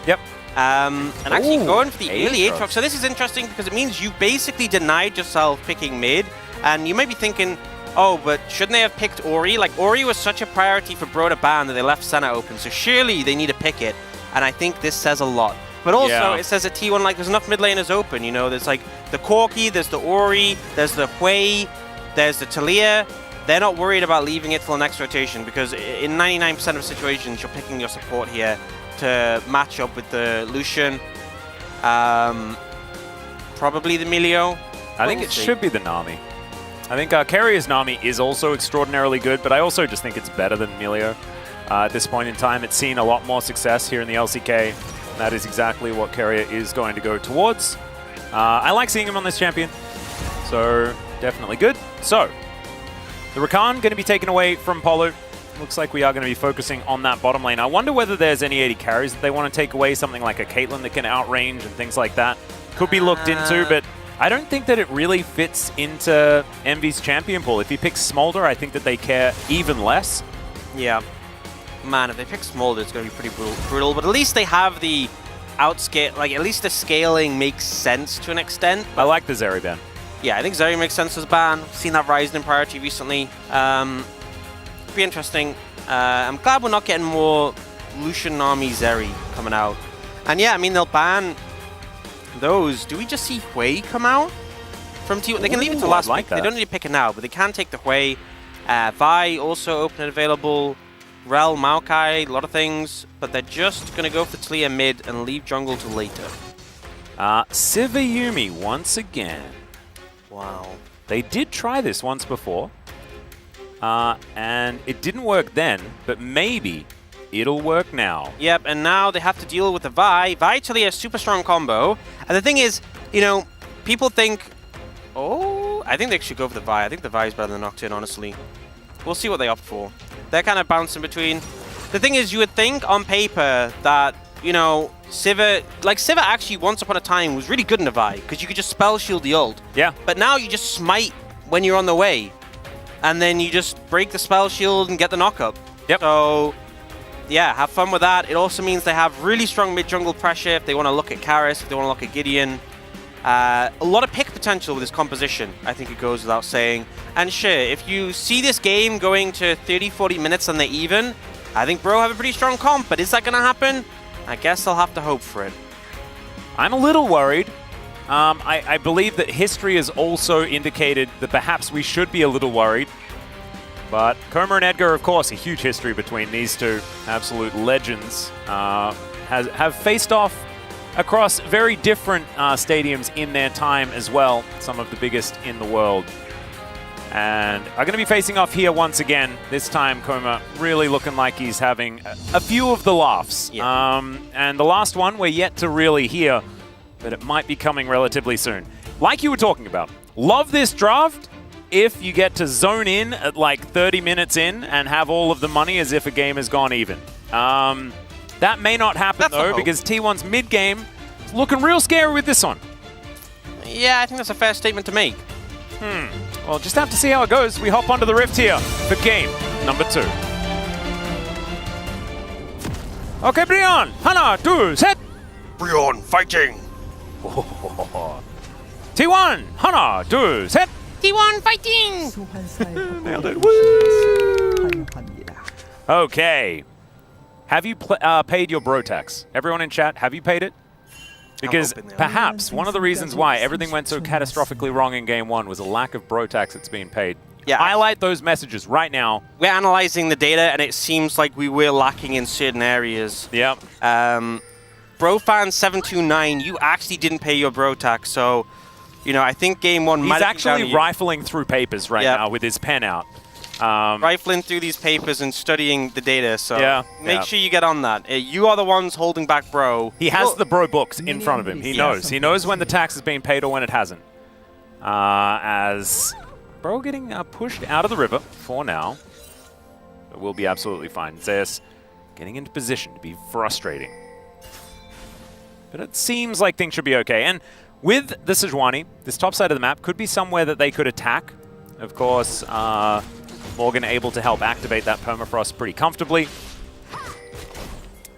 Yep. And actually going for the early Aatrox. Aatrox. So this is interesting because it means you basically denied yourself picking mid. And you may be thinking, oh, but shouldn't they have picked Ori? Like, Ori was such a priority for Bro to ban that they left Senna open. So surely they need to pick it. And I think this says a lot. But also, it says at T1, like, there's enough mid laners open. You know, there's like the Corki, there's the Ori, there's the Hui, there's the Talia. They're not worried about leaving it till the next rotation because in 99% of situations, you're picking your support here to match up with the Lucian. Probably the Milio. I think it should be the Nami. I think Carrier's Nami is also extraordinarily good, but I also just think it's better than Milio. At this point in time, it's seen a lot more success here in the LCK. And that is exactly what Carrier is going to go towards. I like seeing him on this champion, so definitely good. So, the Rakan going to be taken away from Polo. Looks like we are going to be focusing on that bottom lane. I wonder whether there's any 80 carries that they want to take away, something like a Caitlyn that can outrange and things like that. Could be looked into, but I don't think that it really fits into Envy's champion pool. If he picks Smolder, I think that they care even less. Yeah. man, if they pick Smolder, it's going to be pretty brutal. But at least they have the outscale, like at least the scaling makes sense to an extent. I like the Zeri ban. Yeah, I think Zeri makes sense as a ban. Seen that rise in priority recently. Be interesting. I'm glad we're not getting more Lucian Nami Zeri coming out. And yeah, I mean, they'll ban those. Do we just see Hui come out from T1? They can leave it to last pick. They don't need to pick it now, but they can take the Hui. Vi also open and available. Rel, Maokai, a lot of things, but they're just going to go for Talia mid and leave jungle till later. Sivayumi once again. Wow. They did try this once before, and it didn't work then, but maybe it'll work now. Yep, and now they have to deal with the Vi. Vi Talia, super strong combo. And the thing is, you know, people think, oh, I think they should go for the Vi. I think the Vi is better than Nocturne, honestly. We'll see what they opt for. They're kind of bouncing between. The thing is, you would think on paper that, you know, Sivir actually once upon a time was really good in the Vi, because you could just spell shield the ult. Yeah. But now you just smite when you're on the way, and then you just break the spell shield and get the knockup. Yep. So, yeah, have fun with that. It also means they have really strong mid-jungle pressure if they want to look at Karis, if they want to look at Gideon. A lot of pick potential with this composition, I think it goes without saying. And sure, if you see this game going to 30-40 minutes and they're even, I think Bro have a pretty strong comp, but is that going to happen? I guess I'll have to hope for it. I'm a little worried. I believe that history has also indicated that perhaps we should be a little worried. But Koma and Edgar, of course, a huge history between these two absolute legends, have faced off across very different stadiums in their time as well, some of the biggest in the world. And are going to be facing off here once again. This time, Koma really looking like he's having a few of the laughs. Yeah. And the last one we're yet to really hear, but it might be coming relatively soon. Like you were talking about, love this draft if you get to zone in at like 30 minutes in and have all of the money as if a game has gone even. That may not happen, though, because T1's mid-game is looking real scary with this one. Yeah, I think that's a fair statement to make. Well, just have to see how it goes. We hop onto the Rift here for game number 2. Okay, Brian, Hana, 2, set! Brion fighting! T1, Hana, 2, set! T1 fighting! Nailed it. Woo! Okay. Have you paid your bro tax? Everyone in chat, have you paid it? Because perhaps one of the reasons why everything went so catastrophically wrong in Game 1 was a lack of bro tax that's being paid. Yeah. Highlight those messages right now. We're analyzing the data, and it seems like we were lacking in certain areas. Yep. Brofan729, you actually didn't pay your bro tax, so, you know, I think Game 1 might have He's actually rifling through papers right now with his pen out. Rifling through these papers and studying the data, so make sure you get on that. You are the ones holding back Bro. He has the Bro books in front of him. He knows. He knows when the tax has been paid or when it hasn't. As Bro getting pushed out of the river for now. But we'll be absolutely fine. Zeus getting into position to be frustrating. But it seems like things should be okay. And with the Sejuani, this top side of the map could be somewhere that they could attack. Of course, Morgan able to help activate that permafrost pretty comfortably.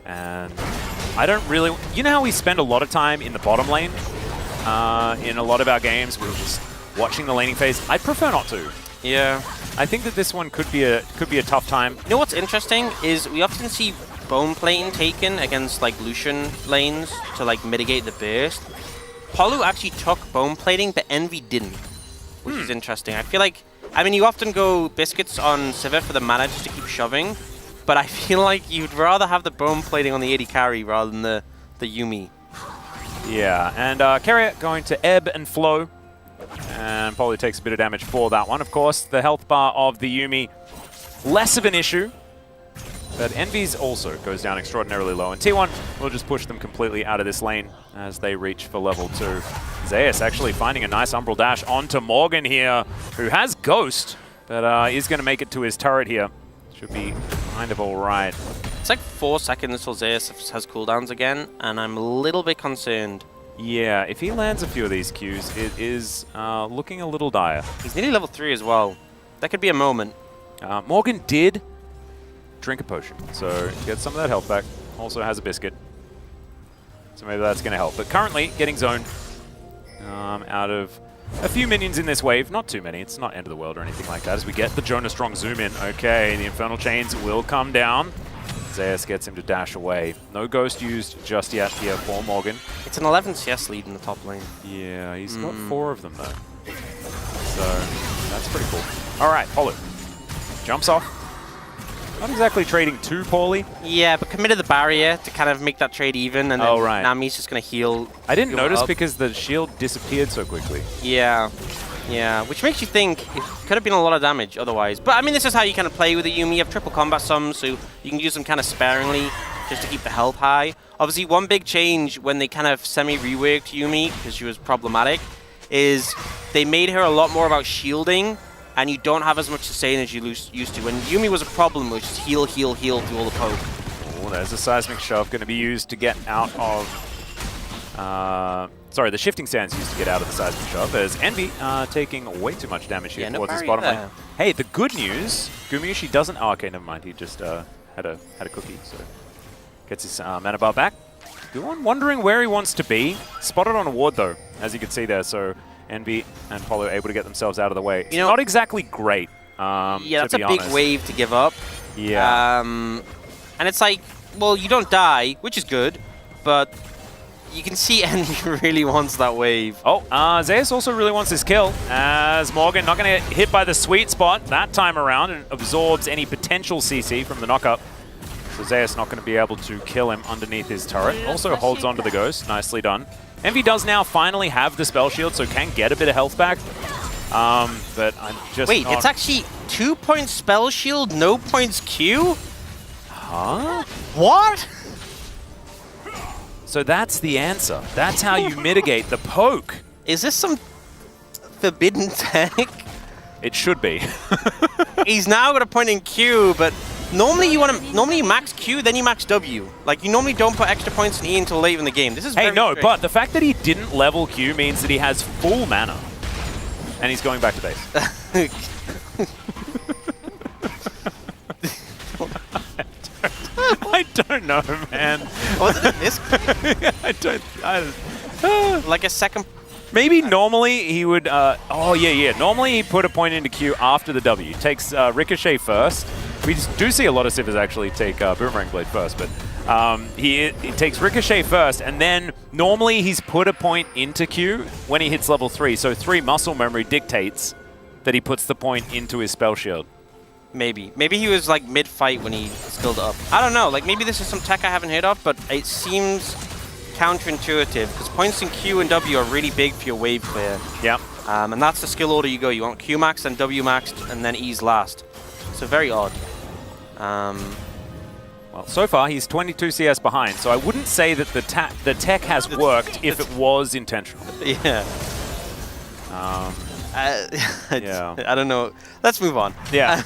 And I don't really... You know how we spend a lot of time in the bottom lane? In a lot of our games, we're just watching the laning phase. I'd prefer not to. Yeah. I think that this one could be a tough time. You know what's interesting is we often see bone plating taken against like Lucian lanes to like mitigate the burst. Polu actually took bone plating, but Envy didn't, which is interesting. I feel like, I mean, you often go biscuits on Sivir for the mana just to keep shoving, but I feel like you'd rather have the bone plating on the AD carry rather than the Yuumi. Yeah, and Carrier going to ebb and flow, and probably takes a bit of damage for that one. Of course, the health bar of the Yuumi, less of an issue, but Envy's also goes down extraordinarily low, and T1 will just push them completely out of this lane as they reach for level 2. Zeus actually finding a nice Umbral Dash onto Morgan here, who has Ghost, but is going to make it to his turret here. Should be kind of alright. It's like 4 seconds until Zeus has cooldowns again, and I'm a little bit concerned. Yeah, if he lands a few of these Qs, it is looking a little dire. He's nearly level 3 as well. That could be a moment. Morgan did drink a potion. So get some of that health back. Also has a biscuit. So maybe that's going to help. But currently, getting zoned out of a few minions in this wave. Not too many. It's not end of the world or anything like that. As we get the Jonah Strong zoom in. Okay, the Infernal Chains will come down. Zeus gets him to dash away. No Ghost used just yet here for Morgan. It's an 11 CS lead in the top lane. Yeah, he's got 4 of them though. So that's pretty cool. All right, Polu jumps off. Not exactly trading too poorly. Yeah, but committed the barrier to kind of make that trade even, and then right. Nami's just going to heal. I didn't notice up. because the shield disappeared so quickly. Yeah, yeah, which makes you think it could have been a lot of damage otherwise. But I mean, this is how you kind of play with the Yuumi. You have triple combat sums, so you can use them kind of sparingly just to keep the health high. Obviously, one big change when they kind of semi-reworked Yuumi, because she was problematic, is they made her a lot more about shielding, and you don't have as much sustain as you used to. When Yuumi was a problem, it was just heal, heal, heal through all the poke. Oh, there's a seismic shove going to be used to get out of... sorry, the shifting sands used to get out of the seismic shove, as Envy taking way too much damage here towards his bottom lane. Hey, the good news, Gumayushi doesn't... Oh, okay, never mind. He just had a cookie, so gets his mana bar back. Guon wondering where he wants to be. Spotted on a ward, though, as you can see there, so Envy and Polu able to get themselves out of the way. It's not exactly great, yeah, that's a honest. big wave to give up. Yeah. And it's like, well, you don't die, which is good, but you can see Envy really wants that wave. Oh, Zeus also really wants his kill, as Morgan not going to get hit by the sweet spot that time around and absorbs any potential CC from the knockup. So Zeus not going to be able to kill him underneath his turret. Also holds onto the Ghost. Nicely done. Envy does now finally have the spell shield, so can get a bit of health back. But I'm just Wait, it's actually 2-point spell shield, no points Q? Huh? What? So that's the answer. That's how you mitigate the poke. Is this some forbidden tech? It should be. He's now got a point in Q, but normally you max Q, then you max W. Like, you normally don't put extra points in E until late in the game. This is Hey, no, strange. but the fact that he didn't level Q means that he has full mana. And he's going back to base. I don't know, man. Wasn't it this? Like a second... Maybe normally he would... oh, yeah. Normally he put a point into Q after the W. Takes Ricochet first. We do see a lot of Sivers actually take Boomerang Blade first, but he takes Ricochet first, and then normally he's put a point into Q when he hits level 3. So 3 muscle memory dictates that he puts the point into his spell shield. Maybe. Maybe he was like mid-fight when he skilled up. I don't know. Like, maybe this is some tech I haven't heard of, but it seems counterintuitive, because points in Q and W are really big for your wave clear. Yeah. And that's the skill order you go. You want Q maxed, then W maxed, and then E's last. So very odd. Well, so far he's 22 CS behind, so I wouldn't say that the tech has worked if it was intentional. Yeah. Yeah. I don't know. Let's move on. Yeah.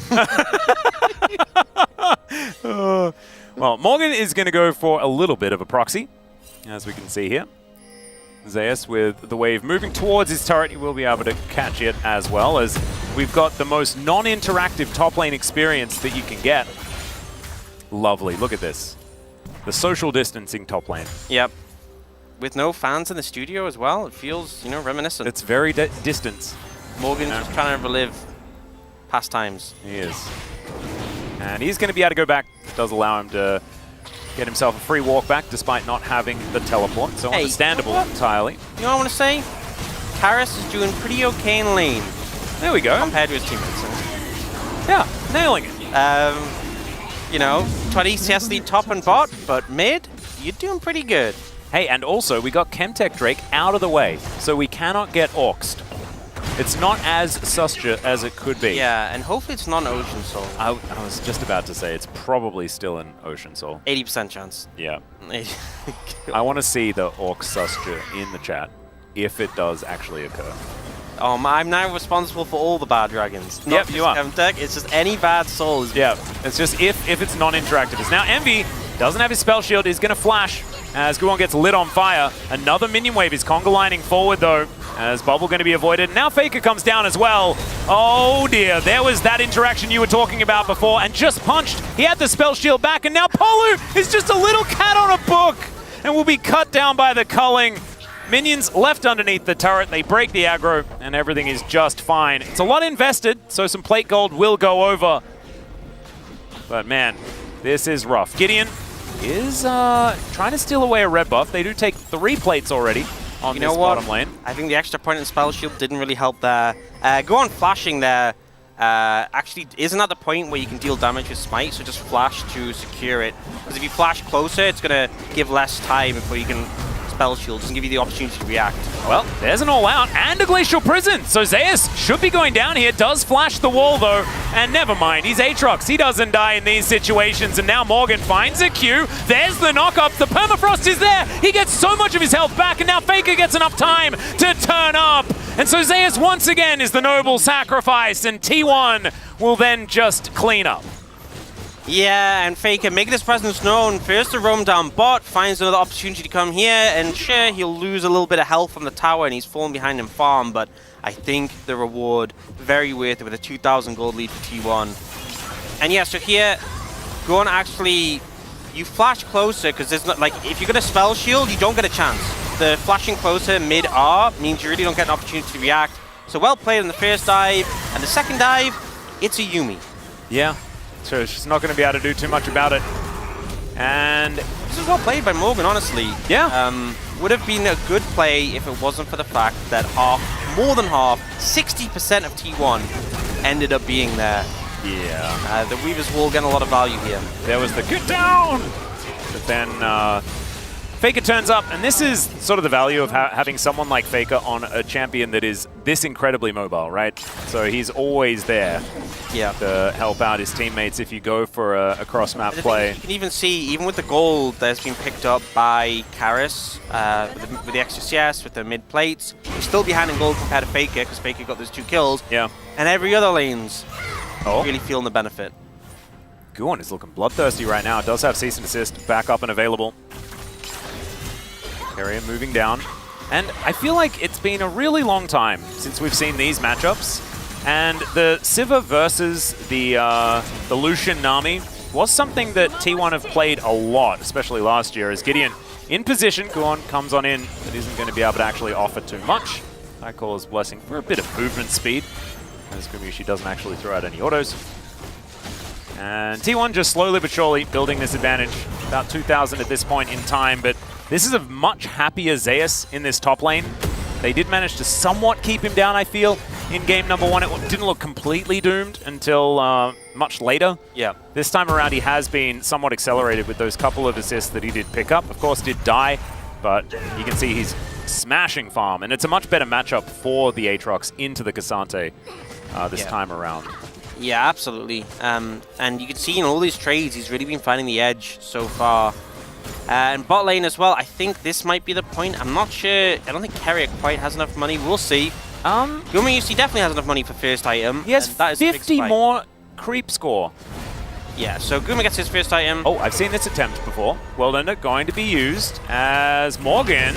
Well, Morgan is going to go for a little bit of a proxy, as we can see here. Zeus with the wave moving towards his turret, he will be able to catch it as well, as we've got the most non-interactive top lane experience that you can get. Lovely, look at this. The social distancing top lane. Yep. With no fans in the studio as well, it feels, reminiscent. It's very distant. Morgan's just trying to relive past times. He is. And he's going to be able to go back. It does allow him to get himself a free walk back despite not having the teleport. So Hey, understandable entirely. You know what I want to say? Karis is doing pretty okay in lane There we go. compared to his teammates. Yeah, nailing it. 20 CS lead top and bot, but mid, you're doing pretty good. Hey, and also we got Chemtech Drake out of the way, so we cannot get orcsed. It's not as susture as it could be. Yeah, and hopefully it's not an Ocean Soul. I was just about to say, it's probably still an Ocean Soul. 80% chance. Yeah. I want to see the orc susture in the chat, if it does actually occur. I'm now responsible for all the bad dragons. Not Yep, just you are. Chemtech, it's just any bad soul. Yeah, it's just if it's non-interactive. Now Envy doesn't have his spell shield, he's going to flash. as Guwon gets lit on fire. Another minion wave is conga lining forward though, as Bubble going to be avoided. Now Faker comes down as well. Oh dear, there was that interaction you were talking about before, and just punched. He had the spell shield back, and now Polu is just a little cat on a book and will be cut down by the culling. Minions left underneath the turret, they break the aggro, and everything is just fine. It's a lot invested, so some plate gold will go over. But man, this is rough. Gideon is trying to steal away a red buff. They do take 3 plates already on this bottom lane. I think the extra point in spell shield didn't really help there. Go on flashing there. Actually isn't at the point where you can deal damage with smite, so just flash to secure it. Because if you flash closer, it's going to give less time before you can spell shield. Doesn't give you the opportunity to react. Well, there's an all-out and a Glacial Prison. So Zeus should be going down here. Does flash the wall, though. And never mind, he's Aatrox. He doesn't die in these situations. And now Morgan finds a Q. There's the knock-up. The permafrost is there. He gets so much of his health back. And now Faker gets enough time to turn up. And so Zeus once again is the noble sacrifice. And T1 will then just clean up. Yeah, and Faker making his presence known. First to roam down bot, finds another opportunity to come here, and sure, he'll lose a little bit of health from the tower, and he's fallen behind in farm, but I think the reward very worth it with a 2,000 gold lead for T1. And yeah, so here, go on actually, you flash closer, because there's not, like, if you're going to spell shield, you don't get a chance. The flashing closer mid-R means you really don't get an opportunity to react. So well played in the first dive, and the second dive, it's a Yuumi. Yeah. So she's not going to be able to do too much about it. And this is well played by Morgan, honestly. Yeah. Would have been a good play if it wasn't for the fact that more than half, 60% of T1 ended up being there. Yeah. The Weaver's Wall getting a lot of value here. There was the get down! But then Faker turns up, and this is sort of the value of having someone like Faker on a champion that is this incredibly mobile, right? So he's always there to help out his teammates if you go for a cross-map play. You can even see, even with the gold that's been picked up by Karis, with the extra CS, with the mid plates, he's still behind in gold compared to Faker, because Faker got those 2 kills. Yeah. And every other lane's really feeling the benefit. Guwon is looking bloodthirsty right now. Does have cease and desist back up and available. Carrier moving down. And I feel like it's been a really long time since we've seen these matchups. And the Sivir versus the Lucian Nami was something that T1 have played a lot, especially last year, as Gideon in position. Guwon comes on in, but isn't going to be able to actually offer too much. I call his blessing for a bit of movement speed, as Gumayusi doesn't actually throw out any autos. And T1 just slowly but surely building this advantage. About 2,000 at this point in time, but this is a much happier Zeus in this top lane. They did manage to somewhat keep him down, I feel, in game number 1. It didn't look completely doomed until much later. Yeah. This time around, he has been somewhat accelerated with those couple of assists that he did pick up. Of course, did die, but you can see he's smashing farm, and it's a much better matchup for the Aatrox into the Cassante this time around. Yeah, absolutely. And you can see in all these trades, he's really been finding the edge so far. And bot lane as well, I think this might be the point. I'm not sure. I don't think Carrier quite has enough money. We'll see. Gumayusi definitely has enough money for first item. He has 50 more creep score. Yeah, so Guma gets his first item. Oh, I've seen this attempt before. Well, then going to be used as Morgan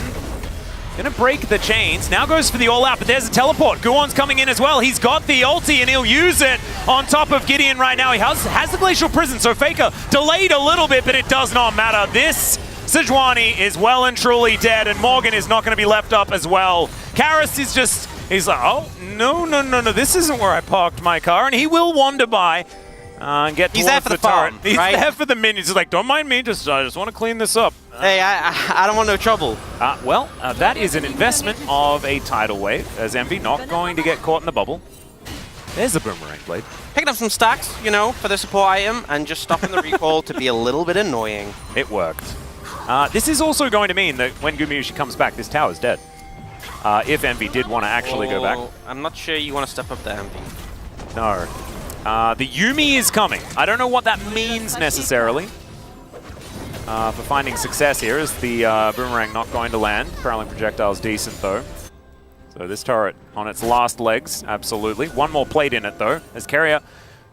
gonna break the chains. Now goes for the all-out, but there's a teleport. Guwon's coming in as well. He's got the ulti, and he'll use it on top of Gideon right now. He has the Glacial Prison, so Faker delayed a little bit, but it does not matter. This Sejuani is well and truly dead, and Morgan is not going to be left up as well. Karis is just, he's like, oh, no, this isn't where I parked my car, and he will wander by and get towards the turret. He's there for the minions. He's like, don't mind me, I just want to clean this up. Hey, I don't want no trouble. Well, that is an investment of a tidal wave, as Envy not going to get caught in the bubble. There's the Boomerang Blade. Picking up some stacks, you know, for the support item, and just stopping the recall to be a little bit annoying. It worked. This is also going to mean that when Gumayusi comes back, this tower's dead. If Envy did want to actually go back. I'm not sure you want to step up there, Envy. No. The Yuumi is coming. I don't know what that means necessarily for finding success here, as the Boomerang not going to land. Prowling projectile's decent, though. So this turret on its last legs, absolutely. One more plate in it, though, as Carrier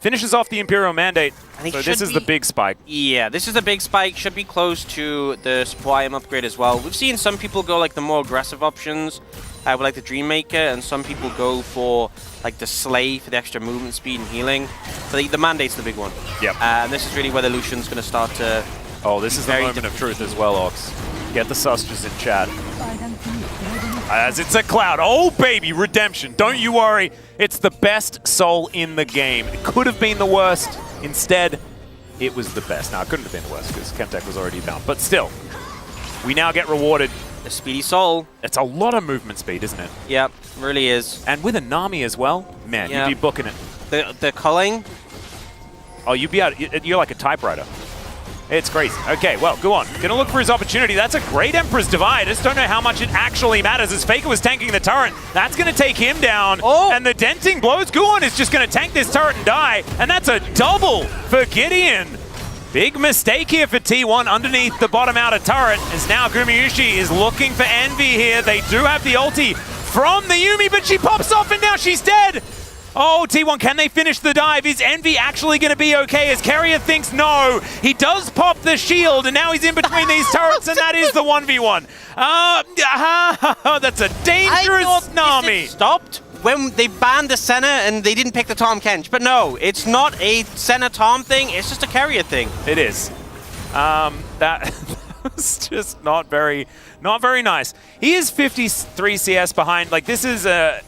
Finishes off the Imperial Mandate. And he So should this is be- the big spike. Yeah, this is a big spike. Should be close to the supply item upgrade as well. We've seen some people go like the more aggressive options with like the Dreammaker, and some people go for like the Slay for the extra movement speed and healing. So the Mandate's the big one. Yep. And this is really where the Lucian's going to start to... Oh, this is the very moment of truth as well, Ox. Get the susters in chat. As it's a cloud. Oh, baby, redemption. Don't you worry. It's the best soul in the game. It could have been the worst. Instead, it was the best. Now, it couldn't have been the worst because Chemtech was already down. But still, we now get rewarded. The Speedy Soul. It's a lot of movement speed, isn't it? Yep, really is. And with a Nami as well, man, Yeah. you'd be booking it. The culling. Oh, you'd be out. You're like a typewriter. It's crazy. Okay, well, go on. Gonna look for his opportunity. That's a great Emperor's Divide. I just don't know how much it actually matters as Faker was tanking the turret. That's gonna take him down. Oh! And the denting blows. Guon is just gonna tank this turret and die. And that's a double for Gideon. Big mistake here for T1 underneath the bottom outer turret, as now Gumayusi is looking for Envy here. They do have the ulti from the Yuumi, but she pops off and now she's dead. Oh, T1, can they finish the dive? Is Envy actually going to be okay? As Carrier thinks no. He does pop the shield, and now he's in between these turrets, and that is the 1v1. That's a dangerous Nami. Stopped when they banned the Senna and they didn't pick the Tom Kench. But no, it's not a Senna Tom thing. It's just a Carrier thing. It is. That was just not very nice. He is 53 CS behind. Like, this is a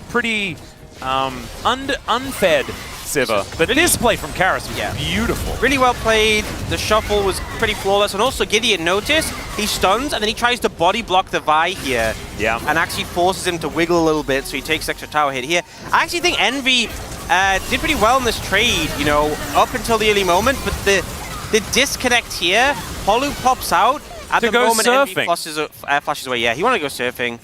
pretty unfed Sivir. But this play from Karis was beautiful. Really well played. The shuffle was pretty flawless. And also Gideon, notice, he stuns and then he tries to body block the Vi here. Yeah. And actually forces him to wiggle a little bit, so he takes extra tower hit here. I actually think Envy did pretty well in this trade, you know, up until the early moment. But the disconnect here, Holu pops out. At to the go moment, surfing. Envy flashes away. Yeah, he wanted to go surfing.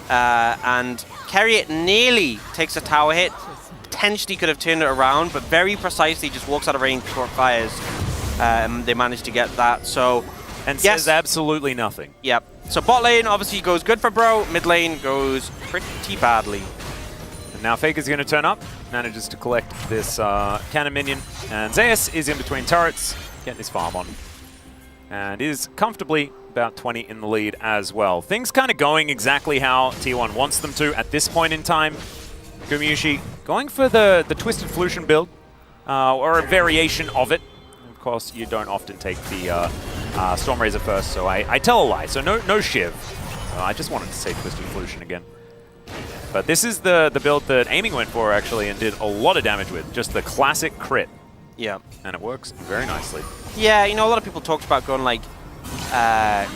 And Carrier nearly takes a tower hit. Potentially could have turned it around, but very precisely just walks out of range before it fires. They managed to get that, so... And says absolutely nothing. Yep. So bot lane obviously goes good for bro, mid lane goes pretty badly. And now Faker's going to turn up, manages to collect this cannon minion, and Zeus is in between turrets, getting his farm on. And is comfortably about 20 in the lead as well. Things kind of going exactly how T1 wants them to at this point in time. Gumayusi going for the Twisted Flution build, or a variation of it. Of course, you don't often take the Storm Razor first, so I tell a lie. So no Shiv. I just wanted to say Twisted Flution again. But this is the build that Aiming went for, actually, and did a lot of damage with. Just the classic crit. Yeah. And it works very nicely. Yeah, you know, a lot of people talked about going like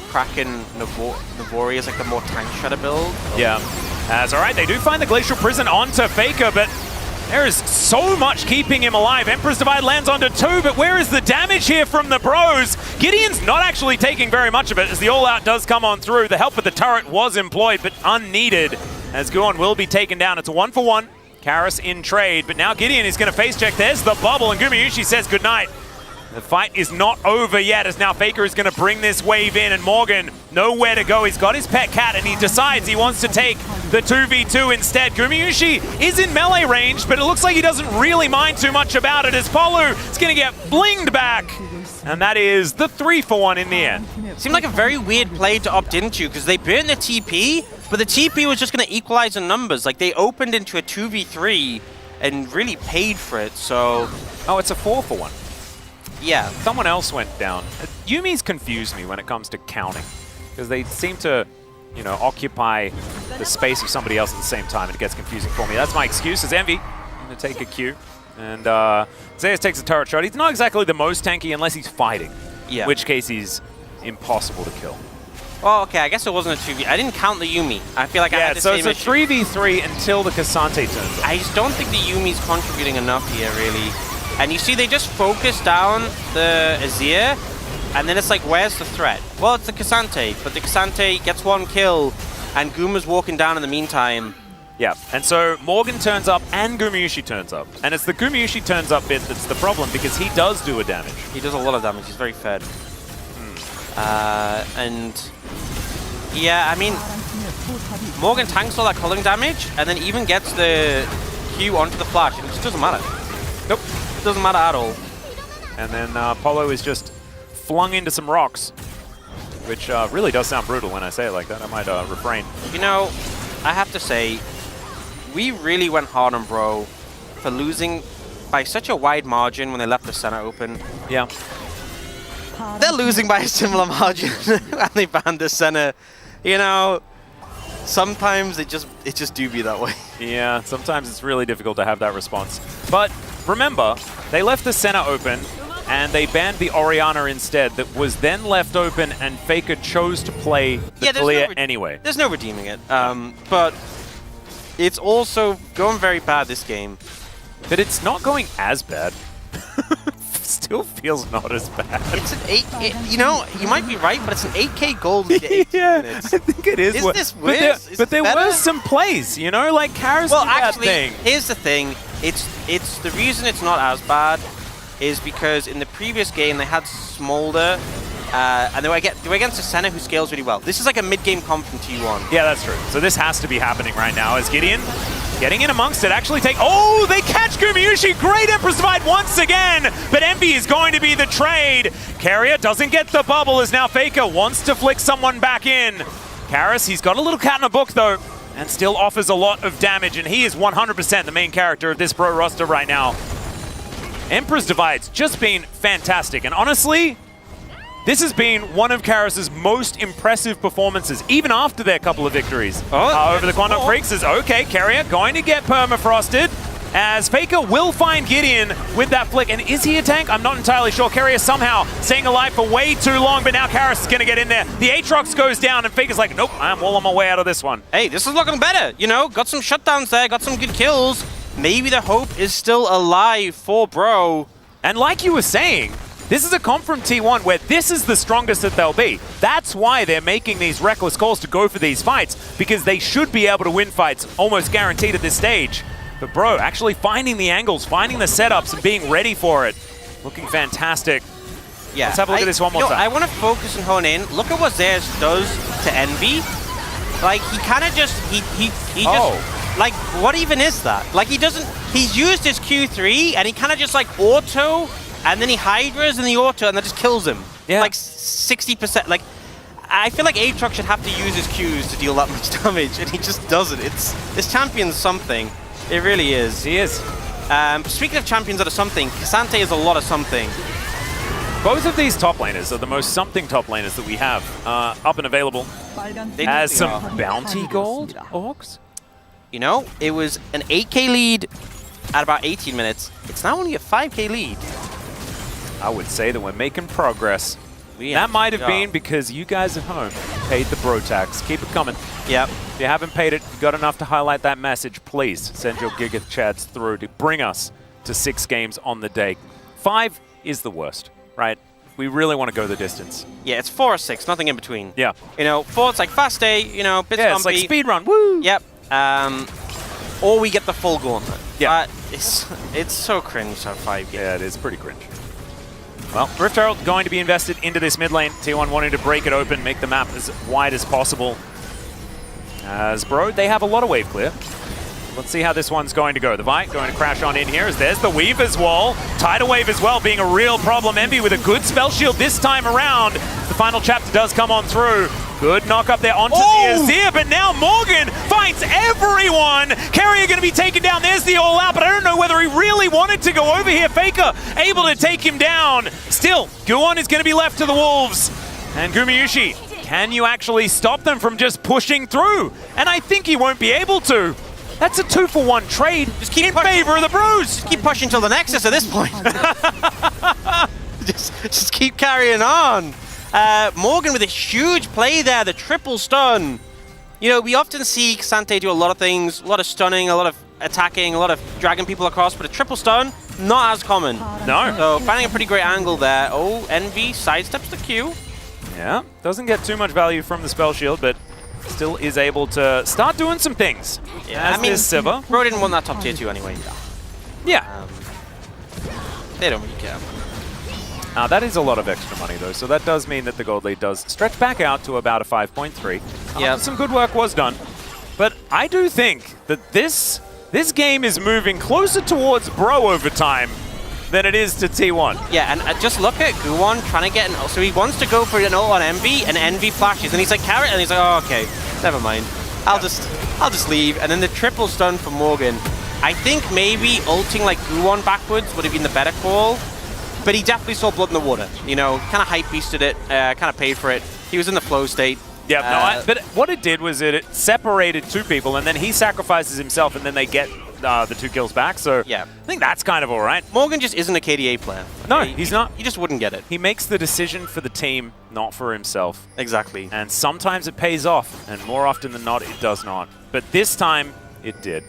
Kraken Navori as like the more tank shredder build. Yeah. That's all right. They do find the Glacial Prison onto Faker, but there is so much keeping him alive. Emperor's Divide lands onto 2, but where is the damage here from the bros? Gideon's not actually taking very much of it, as the all-out does come on through. The help of the turret was employed, but unneeded, as Guon will be taken down. It's a 1-for-1. Karis in trade, but now Gideon is going to face check. There's the bubble, and Gumayusi says goodnight. The fight is not over yet, as now Faker is going to bring this wave in, and Morgan nowhere to go. He's got his pet cat, and he decides he wants to take the 2v2 instead. Gumayusi is in melee range, but it looks like he doesn't really mind too much about it, as Polu is going to get blinged back. And that is the 3-for-1 in the end. Seemed like a very weird play to opt into, because they burnt the TP, but the TP was just going to equalize the numbers. Like, they opened into a 2v3 and really paid for it, so... Oh, it's a 4-for-1. Yeah. Someone else went down. Yumi's confused me when it comes to counting, because they seem to, you know, occupy the space of somebody else at the same time, and it gets confusing for me. That's my excuse, as Envy going to take a Q. And Zeus takes a turret shot. He's not exactly the most tanky unless he's fighting, in which case he's impossible to kill. Well, okay, I guess it wasn't a 2v. I didn't count the Yuumi. I feel like I had the so same it's a 3v3 until the Cassante turns up. I just don't think the Yuumi's contributing enough here, really. And you see, they just focus down the Azir, and then it's like, where's the threat? Well, it's the Cassante, but the Cassante gets one kill, and Guma's walking down in the meantime. Yeah, and so Morgan turns up and Gumayusi turns up. And it's the Gumayusi turns up bit that's the problem, because he does do a damage. He does a lot of damage, he's very fed. And yeah, I mean, Morgan tanks all that culling damage, and then even gets the Q onto the flash, and it just doesn't matter. Nope. It doesn't matter at all. And then Polo is just flung into some rocks, which really does sound brutal when I say it like that. I might refrain. You know, I have to say, we really went hard on Bro for losing by such a wide margin when they left the center open. Yeah. They're losing by a similar margin and they banned the center. You know, sometimes it just do be that way. Yeah, sometimes it's really difficult to have that response. But remember, they left the center open and they banned the Orianna instead that was then left open, and Faker chose to play the clear anyway. There's no redeeming it. But it's also going very bad this game. But it's not going as bad. Still feels not as bad. It's an you know, you might be right, but it's an 8K gold lead at 18 minutes. I think it is. Is this worse? But there were some plays, you know, like Karis did that thing. Here's the thing. It's the reason it's not as bad is because in the previous game they had Smolder, and they were against a center who scales really well. This is like a mid-game comp from T1. Yeah, that's true. So this has to be happening right now as Gideon getting in amongst it, actually oh, they catch Gumayusi. Great Empress Divide once again, but Envy is going to be the trade. Carrier doesn't get the bubble as now Faker wants to flick someone back in. Karis, he's got a little cat in a book though, and still offers a lot of damage, and he is 100% the main character of this pro roster right now. Emperor's Divide's just been fantastic, and honestly, this has been one of Karis's most impressive performances, even after their couple of victories. Over the Quantum Freaks is okay. Carrier going to get permafrosted, as Faker will find Gideon with that flick. And is he a tank? I'm not entirely sure. Carrier somehow staying alive for way too long, but now Karis is going to get in there. The Aatrox goes down, and Faker's like, nope, I'm well on my way out of this one. Hey, this is looking better. You know, got some shutdowns there, got some good kills. Maybe the hope is still alive for Bro. And like you were saying, this is a comp from T1 where this is the strongest that they'll be. That's why they're making these reckless calls to go for these fights, because they should be able to win fights almost guaranteed at this stage. But Bro, actually finding the angles, finding the setups, and being ready for it. Looking fantastic. Yeah. Let's have a look at this one more time. I want to focus and hone in. Look at what Zeus does to Envy. Like, he kind of just, he just, like, what even is that? Like, he's used his Q3, and he kind of just, like, auto, and then he Hydras in the auto, and that just kills him. Yeah. Like, 60%. Like, I feel like Aatrox should have to use his Qs to deal that much damage, and he just doesn't. This champion's something. It really is. He is. Speaking of champions that are something, K'Sante is a lot of something. Both of these top laners are the most something top laners that we have up and available. As some bounty gold, Orcs? You know, it was an 8K lead at about 18 minutes. It's now only a 5K lead. I would say that we're making progress. That might have been because you guys at home paid the bro tax. Keep it coming. Yep. If you haven't paid it, you've got enough to highlight that message, please send your Giga Chads through to bring us to 6 games on the day. 5 is the worst, right? We really want to go the distance. Yeah, it's 4 or 6, nothing in between. Yeah. You know, 4, it's like fast day, you know, bit yeah, it's like speed run, woo! Yep. Or we get the full gauntlet. Yeah. It's so cringe to have 5 games. Yeah, it is pretty cringe. Well, Rift Herald going to be invested into this mid lane. T1 wanting to break it open, make the map as wide as possible. As Bro, they have a lot of wave clear. Let's see how this one's going to go. The Vite going to crash on in here as there's the Weaver's Wall. Tidal Wave as well being a real problem. Envy with a good spell shield this time around. The final chapter does come on through. Good knock up there onto the Azir, but now Morgan finds everyone. Carrier going to be taken down. There's the all out, but I don't know whether he really wanted to go over here. Faker able to take him down. Still, Guon is going to be left to the Wolves. And Gumayusi, can you actually stop them from just pushing through? And I think he won't be able to. That's a 2-for-1 trade just keep in favor of the Bros. Just keep pushing till the Nexus at this point. just keep carrying on. Morgan with a huge play there, the triple stun. You know, we often see K'Sante do a lot of things, a lot of stunning, a lot of attacking, a lot of dragging people across, but a triple stun, not as common. No. So finding a pretty great angle there. Oh, Envy sidesteps the Q. Yeah, doesn't get too much value from the spell shield, but still is able to start doing some things. Yeah, I mean, Sivir. Bro didn't want that top tier 2 anyway. Yeah. They don't really care. That is a lot of extra money, though, so that does mean that the gold lead does stretch back out to about a 5.3. Yeah. Some good work was done. But I do think that this This game is moving closer towards Bro over time than it is to T1. Yeah, and just look at Guwon trying to get an ult. So he wants to go for an ult on Envy, and Envy flashes, and he's like, carrot, and he's like, oh, okay, never mind. I'll just leave. And then the triple stun for Morgan. I think maybe ulting like Guwon backwards would have been the better call, but he definitely saw blood in the water. You know, kind of hype beasted it, kind of paid for it. He was in the flow state. Yeah, but what it did was it separated two people, and then he sacrifices himself, and then they get the 2 kills back. So yeah, I think that's kind of all right. Morgan just isn't a KDA player. No, he's not. He just wouldn't get it. He makes the decision for the team, not for himself. Exactly. And sometimes it pays off, and more often than not, it does not. But this time, it did.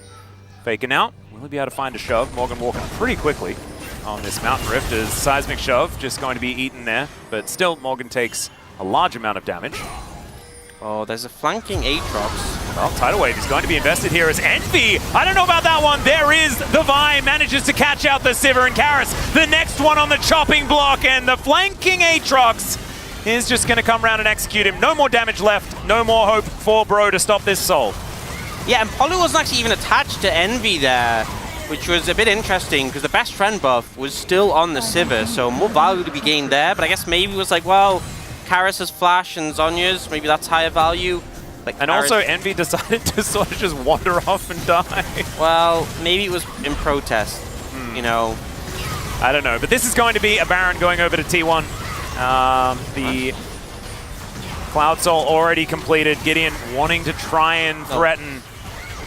Faking out. Will he be able to find a shove? Morgan walking pretty quickly on this Mountain Rift. Is Seismic Shove just going to be eaten there? But still, Morgan takes a large amount of damage. Oh, there's a flanking Aatrox. Well, Tidal Wave is going to be invested here as Envy. I don't know about that one. There is the Vi, manages to catch out the Sivir and Karis. The next one on the chopping block, and the flanking Aatrox is just going to come around and execute him. No more damage left. No more hope for Bro to stop this soul. Yeah, and Polu wasn't actually even attached to Envy there, which was a bit interesting because the best friend buff was still on the Sivir, so more value to be gained there. But I guess maybe it was like, well, Karis' Flash and Zhonya's, maybe that's higher value. Like and also Envy decided to sort of just wander off and die. Well, maybe it was in protest, you know. I don't know, but this is going to be a Baron going over to T1. The Cloud Soul already completed. Gideon wanting to try and threaten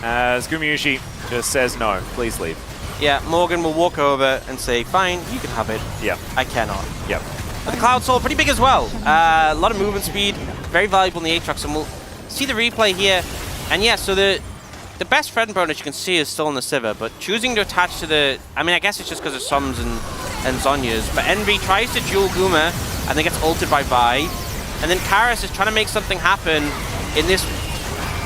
as Gumayusi just says no, please leave. Yeah, Morgan will walk over and say, fine, you can have it. Yep. I cannot. Yep. But the Cloud Soul, pretty big as well. A lot of movement speed, very valuable in the Aatrox, and we'll see the replay here. And yeah, so the best friend bonus you can see is still in the Sivir, but choosing to attach to the... I mean, I guess it's just because of Sums and Zhonya's, but Envy tries to duel Guma, and then gets ulted by Vi. And then Karis is trying to make something happen in this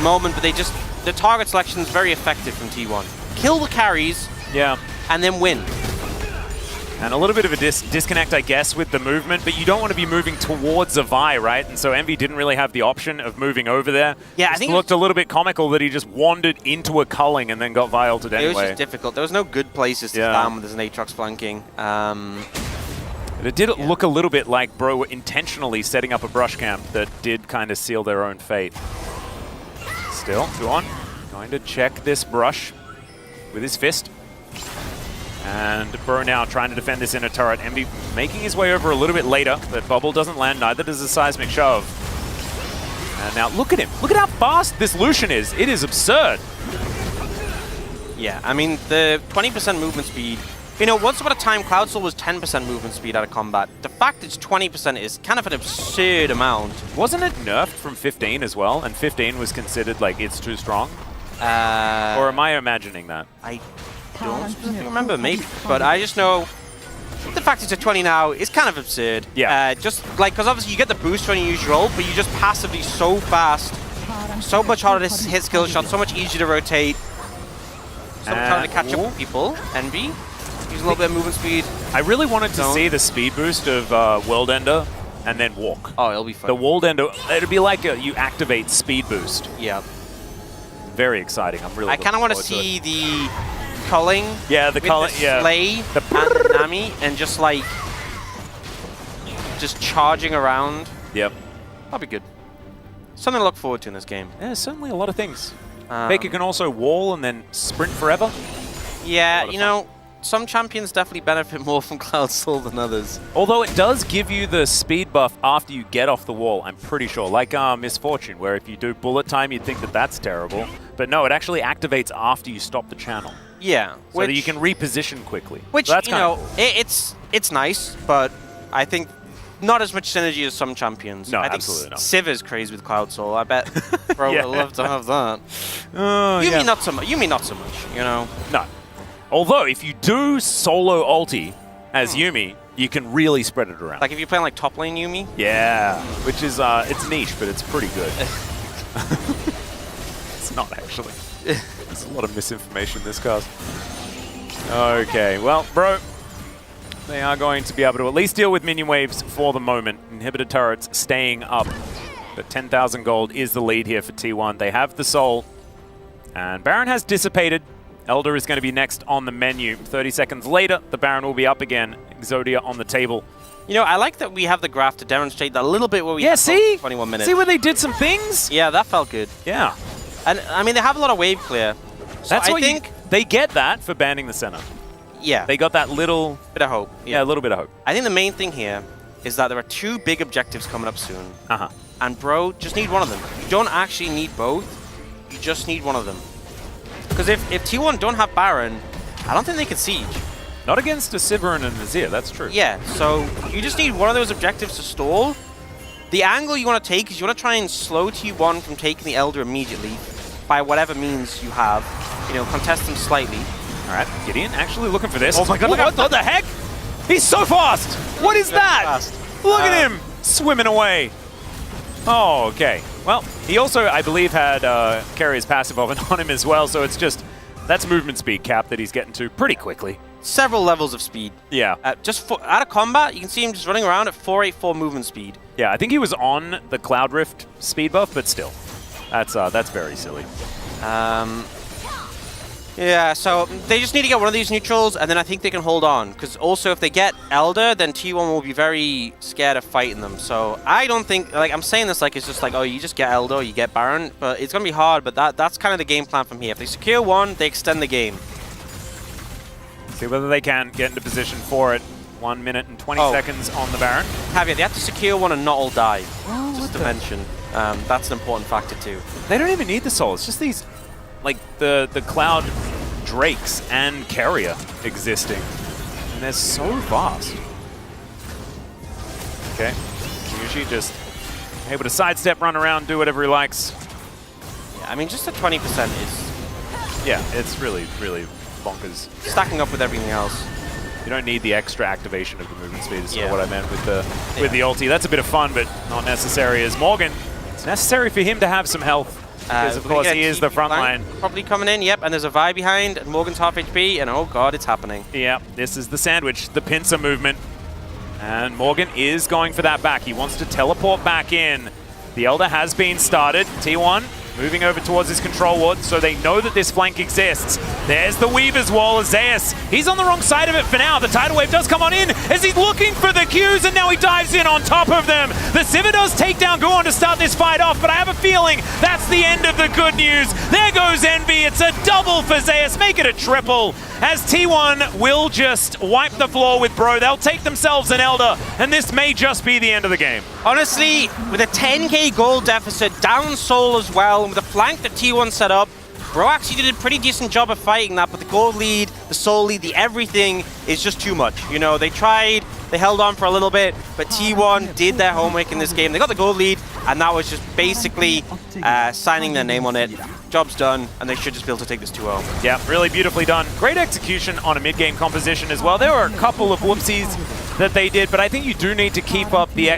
moment, but the target selection is very effective from T1. Kill the carries, yeah, and then win. And a little bit of a disconnect, I guess, with the movement, but you don't want to be moving towards a Vi, right? And so Envy didn't really have the option of moving over there. Yeah, I think it looked a little bit comical that he just wandered into a culling and then got Vi ulted anyway. It was just difficult. There was no good places to stand with an Aatrox flanking. But it did look a little bit like Bro were intentionally setting up a brush camp that did kind of seal their own fate. Still, Guwon going to check this brush with his fist. And Bro now trying to defend this inner turret. Envy making his way over a little bit later, but Bubble doesn't land, neither does the Seismic Shove. And now look at him. Look at how fast this Lucian is. It is absurd. Yeah, I mean, the 20% movement speed, you know, once upon a time, Cloud Soul was 10% movement speed out of combat. The fact it's 20% is kind of an absurd amount. Wasn't it nerfed from 15 as well? And 15 was considered like it's too strong? Or am I imagining that? I don't specifically remember, maybe. But I just know the fact it's at 20 now is kind of absurd. Yeah. Just like, because obviously you get the boost when you use your ult, but you just passively so fast, so much harder to hit skill shots, so much easier to rotate, so much harder to catch up with people. Envy. Use a little bit of movement speed. I really wanted to see the speed boost of World Ender and then walk. Oh, it'll be fun. The World Ender, it'd be like you activate speed boost. Yeah. Very exciting. I'm really. I kind of want to see the culling. Yeah, the culling. Yeah. Slay and Nami, and just like charging around. Yep. That'll be good. Something to look forward to in this game. Yeah, certainly a lot of things. Faker can also wall and then sprint forever. Yeah, you know, some champions definitely benefit more from Cloud Soul than others. Although it does give you the speed buff after you get off the wall, I'm pretty sure. Like Misfortune, where if you do bullet time, you'd think that that's terrible. But no, it actually activates after you stop the channel. Yeah. So that you can reposition quickly. Which, so that's you know, it's nice, but I think not as much synergy as some champions. No, I think absolutely not. Sivir's crazy with Cloud Soul. I bet Bro Yeah. would love to have that. Yeah. Not so much. Yumi not so much, you know? No. Although, if you do solo ulti as Yumi, you can really spread it around. Like if you're playing like top lane Yumi? Yeah, which is, it's niche, but it's pretty good. It's not, actually. There's a lot of misinformation in this cast. Okay, well, Bro, they are going to be able to at least deal with minion waves for the moment. Inhibitor turrets staying up. But 10,000 gold is the lead here for T1. They have the soul. And Baron has dissipated. Elder is going to be next on the menu. 30 seconds later, the Baron will be up again. Exodia on the table. You know, I like that we have the graph to demonstrate that a little bit where we Yeah, have see? 21 minutes. See where they did some things? Yeah, that felt good. Yeah. And I mean, they have a lot of wave clear. So That's I what think, they get that for banning the center. yeah, They got that little, bit of hope. yeah, a little bit of hope. I think the main thing here is that there are 2 big objectives coming up soon. Uh-huh. And bro, just need one of them. You don't actually need both. You just need one of them. Because if T1 don't have Baron, I don't think they can siege. Not against a Sivern and Nazir, that's true. Yeah, so you just need one of those objectives to stall. The angle you want to take is you want to try and slow T1 from taking the Elder immediately by whatever means you have. You know, contest them slightly. All right, Gideon actually looking for this. Oh my god, look what the heck? He's so fast! What is that? Fast. Look at him swimming away. Oh, okay. Well, he also, I believe, had Carrier's passive on him as well, so it's just, that's movement speed cap that he's getting to pretty quickly. Several levels of speed. Yeah. Just out of combat, you can see him just running around at 484 movement speed. Yeah, I think he was on the Cloud Rift speed buff, but still. That's very silly. Yeah, so they just need to get one of these neutrals, and then I think they can hold on. Because also, if they get Elder, then T1 will be very scared of fighting them. So I don't think, like, I'm saying this like it's just like, oh, you just get Elder, you get Baron, but it's going to be hard, but that's kind of the game plan from here. If they secure one, they extend the game. See whether they can get into position for it. 1 minute and 20 seconds on the Baron. Caveat, they have to secure one and not all die. Just to mention. That's an important factor too. They don't even need the soul. It's just these, like, the Cloud Drakes and Carrier existing. And they're so fast. Okay. Usually just able to sidestep, run around, do whatever he likes. Yeah, I mean, just a 20% is... Yeah, it's really, really bonkers. Stacking up with everything else. You don't need the extra activation of the movement speed is sort of Yeah. what I meant with the ulti. That's a bit of fun, but not necessary as Morgan. It's necessary for him to have some health. Because, of course, he is the front line. Probably coming in, yep, and there's a Vi behind, and Morgan's half HP, and oh god, it's happening. Yeah, this is the sandwich, the pincer movement. And Morgan is going for that back. He wants to teleport back in. The Elder has been started. T1 moving over towards his control ward, so they know that this flank exists. There's the Weaver's Wall. Zeus, he's on the wrong side of it for now. The tidal wave does come on in as he's looking for the Qs, and now he dives in on top of them. The Sivir does take down Guon to start this fight off, but I have a feeling that's the end of the good news. There goes Envy. It's a double for Zeus. Make it a triple, as T1 will just wipe the floor with Bro. They'll take themselves an Elder, and this may just be the end of the game. Honestly, with a 10k gold deficit, down Soul as well, and with the flank that T1 set up, Bro actually did a pretty decent job of fighting that, but the gold lead, the soul lead, the everything is just too much. You know, they tried, they held on for a little bit, but T1 did their homework in this game. They got the gold lead, and that was just basically signing their name on it. Job's done, and they should just be able to take this 2-0. Yeah, really beautifully done. Great execution on a mid-game composition as well. There were a couple of whoopsies that they did, but I think you do need to keep up the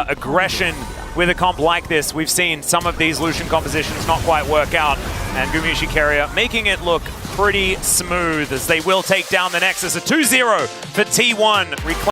aggression with a comp like this. We've seen some of these Lucian compositions not quite work out, and Gumiushi Carrier making it look pretty smooth as they will take down the Nexus. A 2-0 for T1.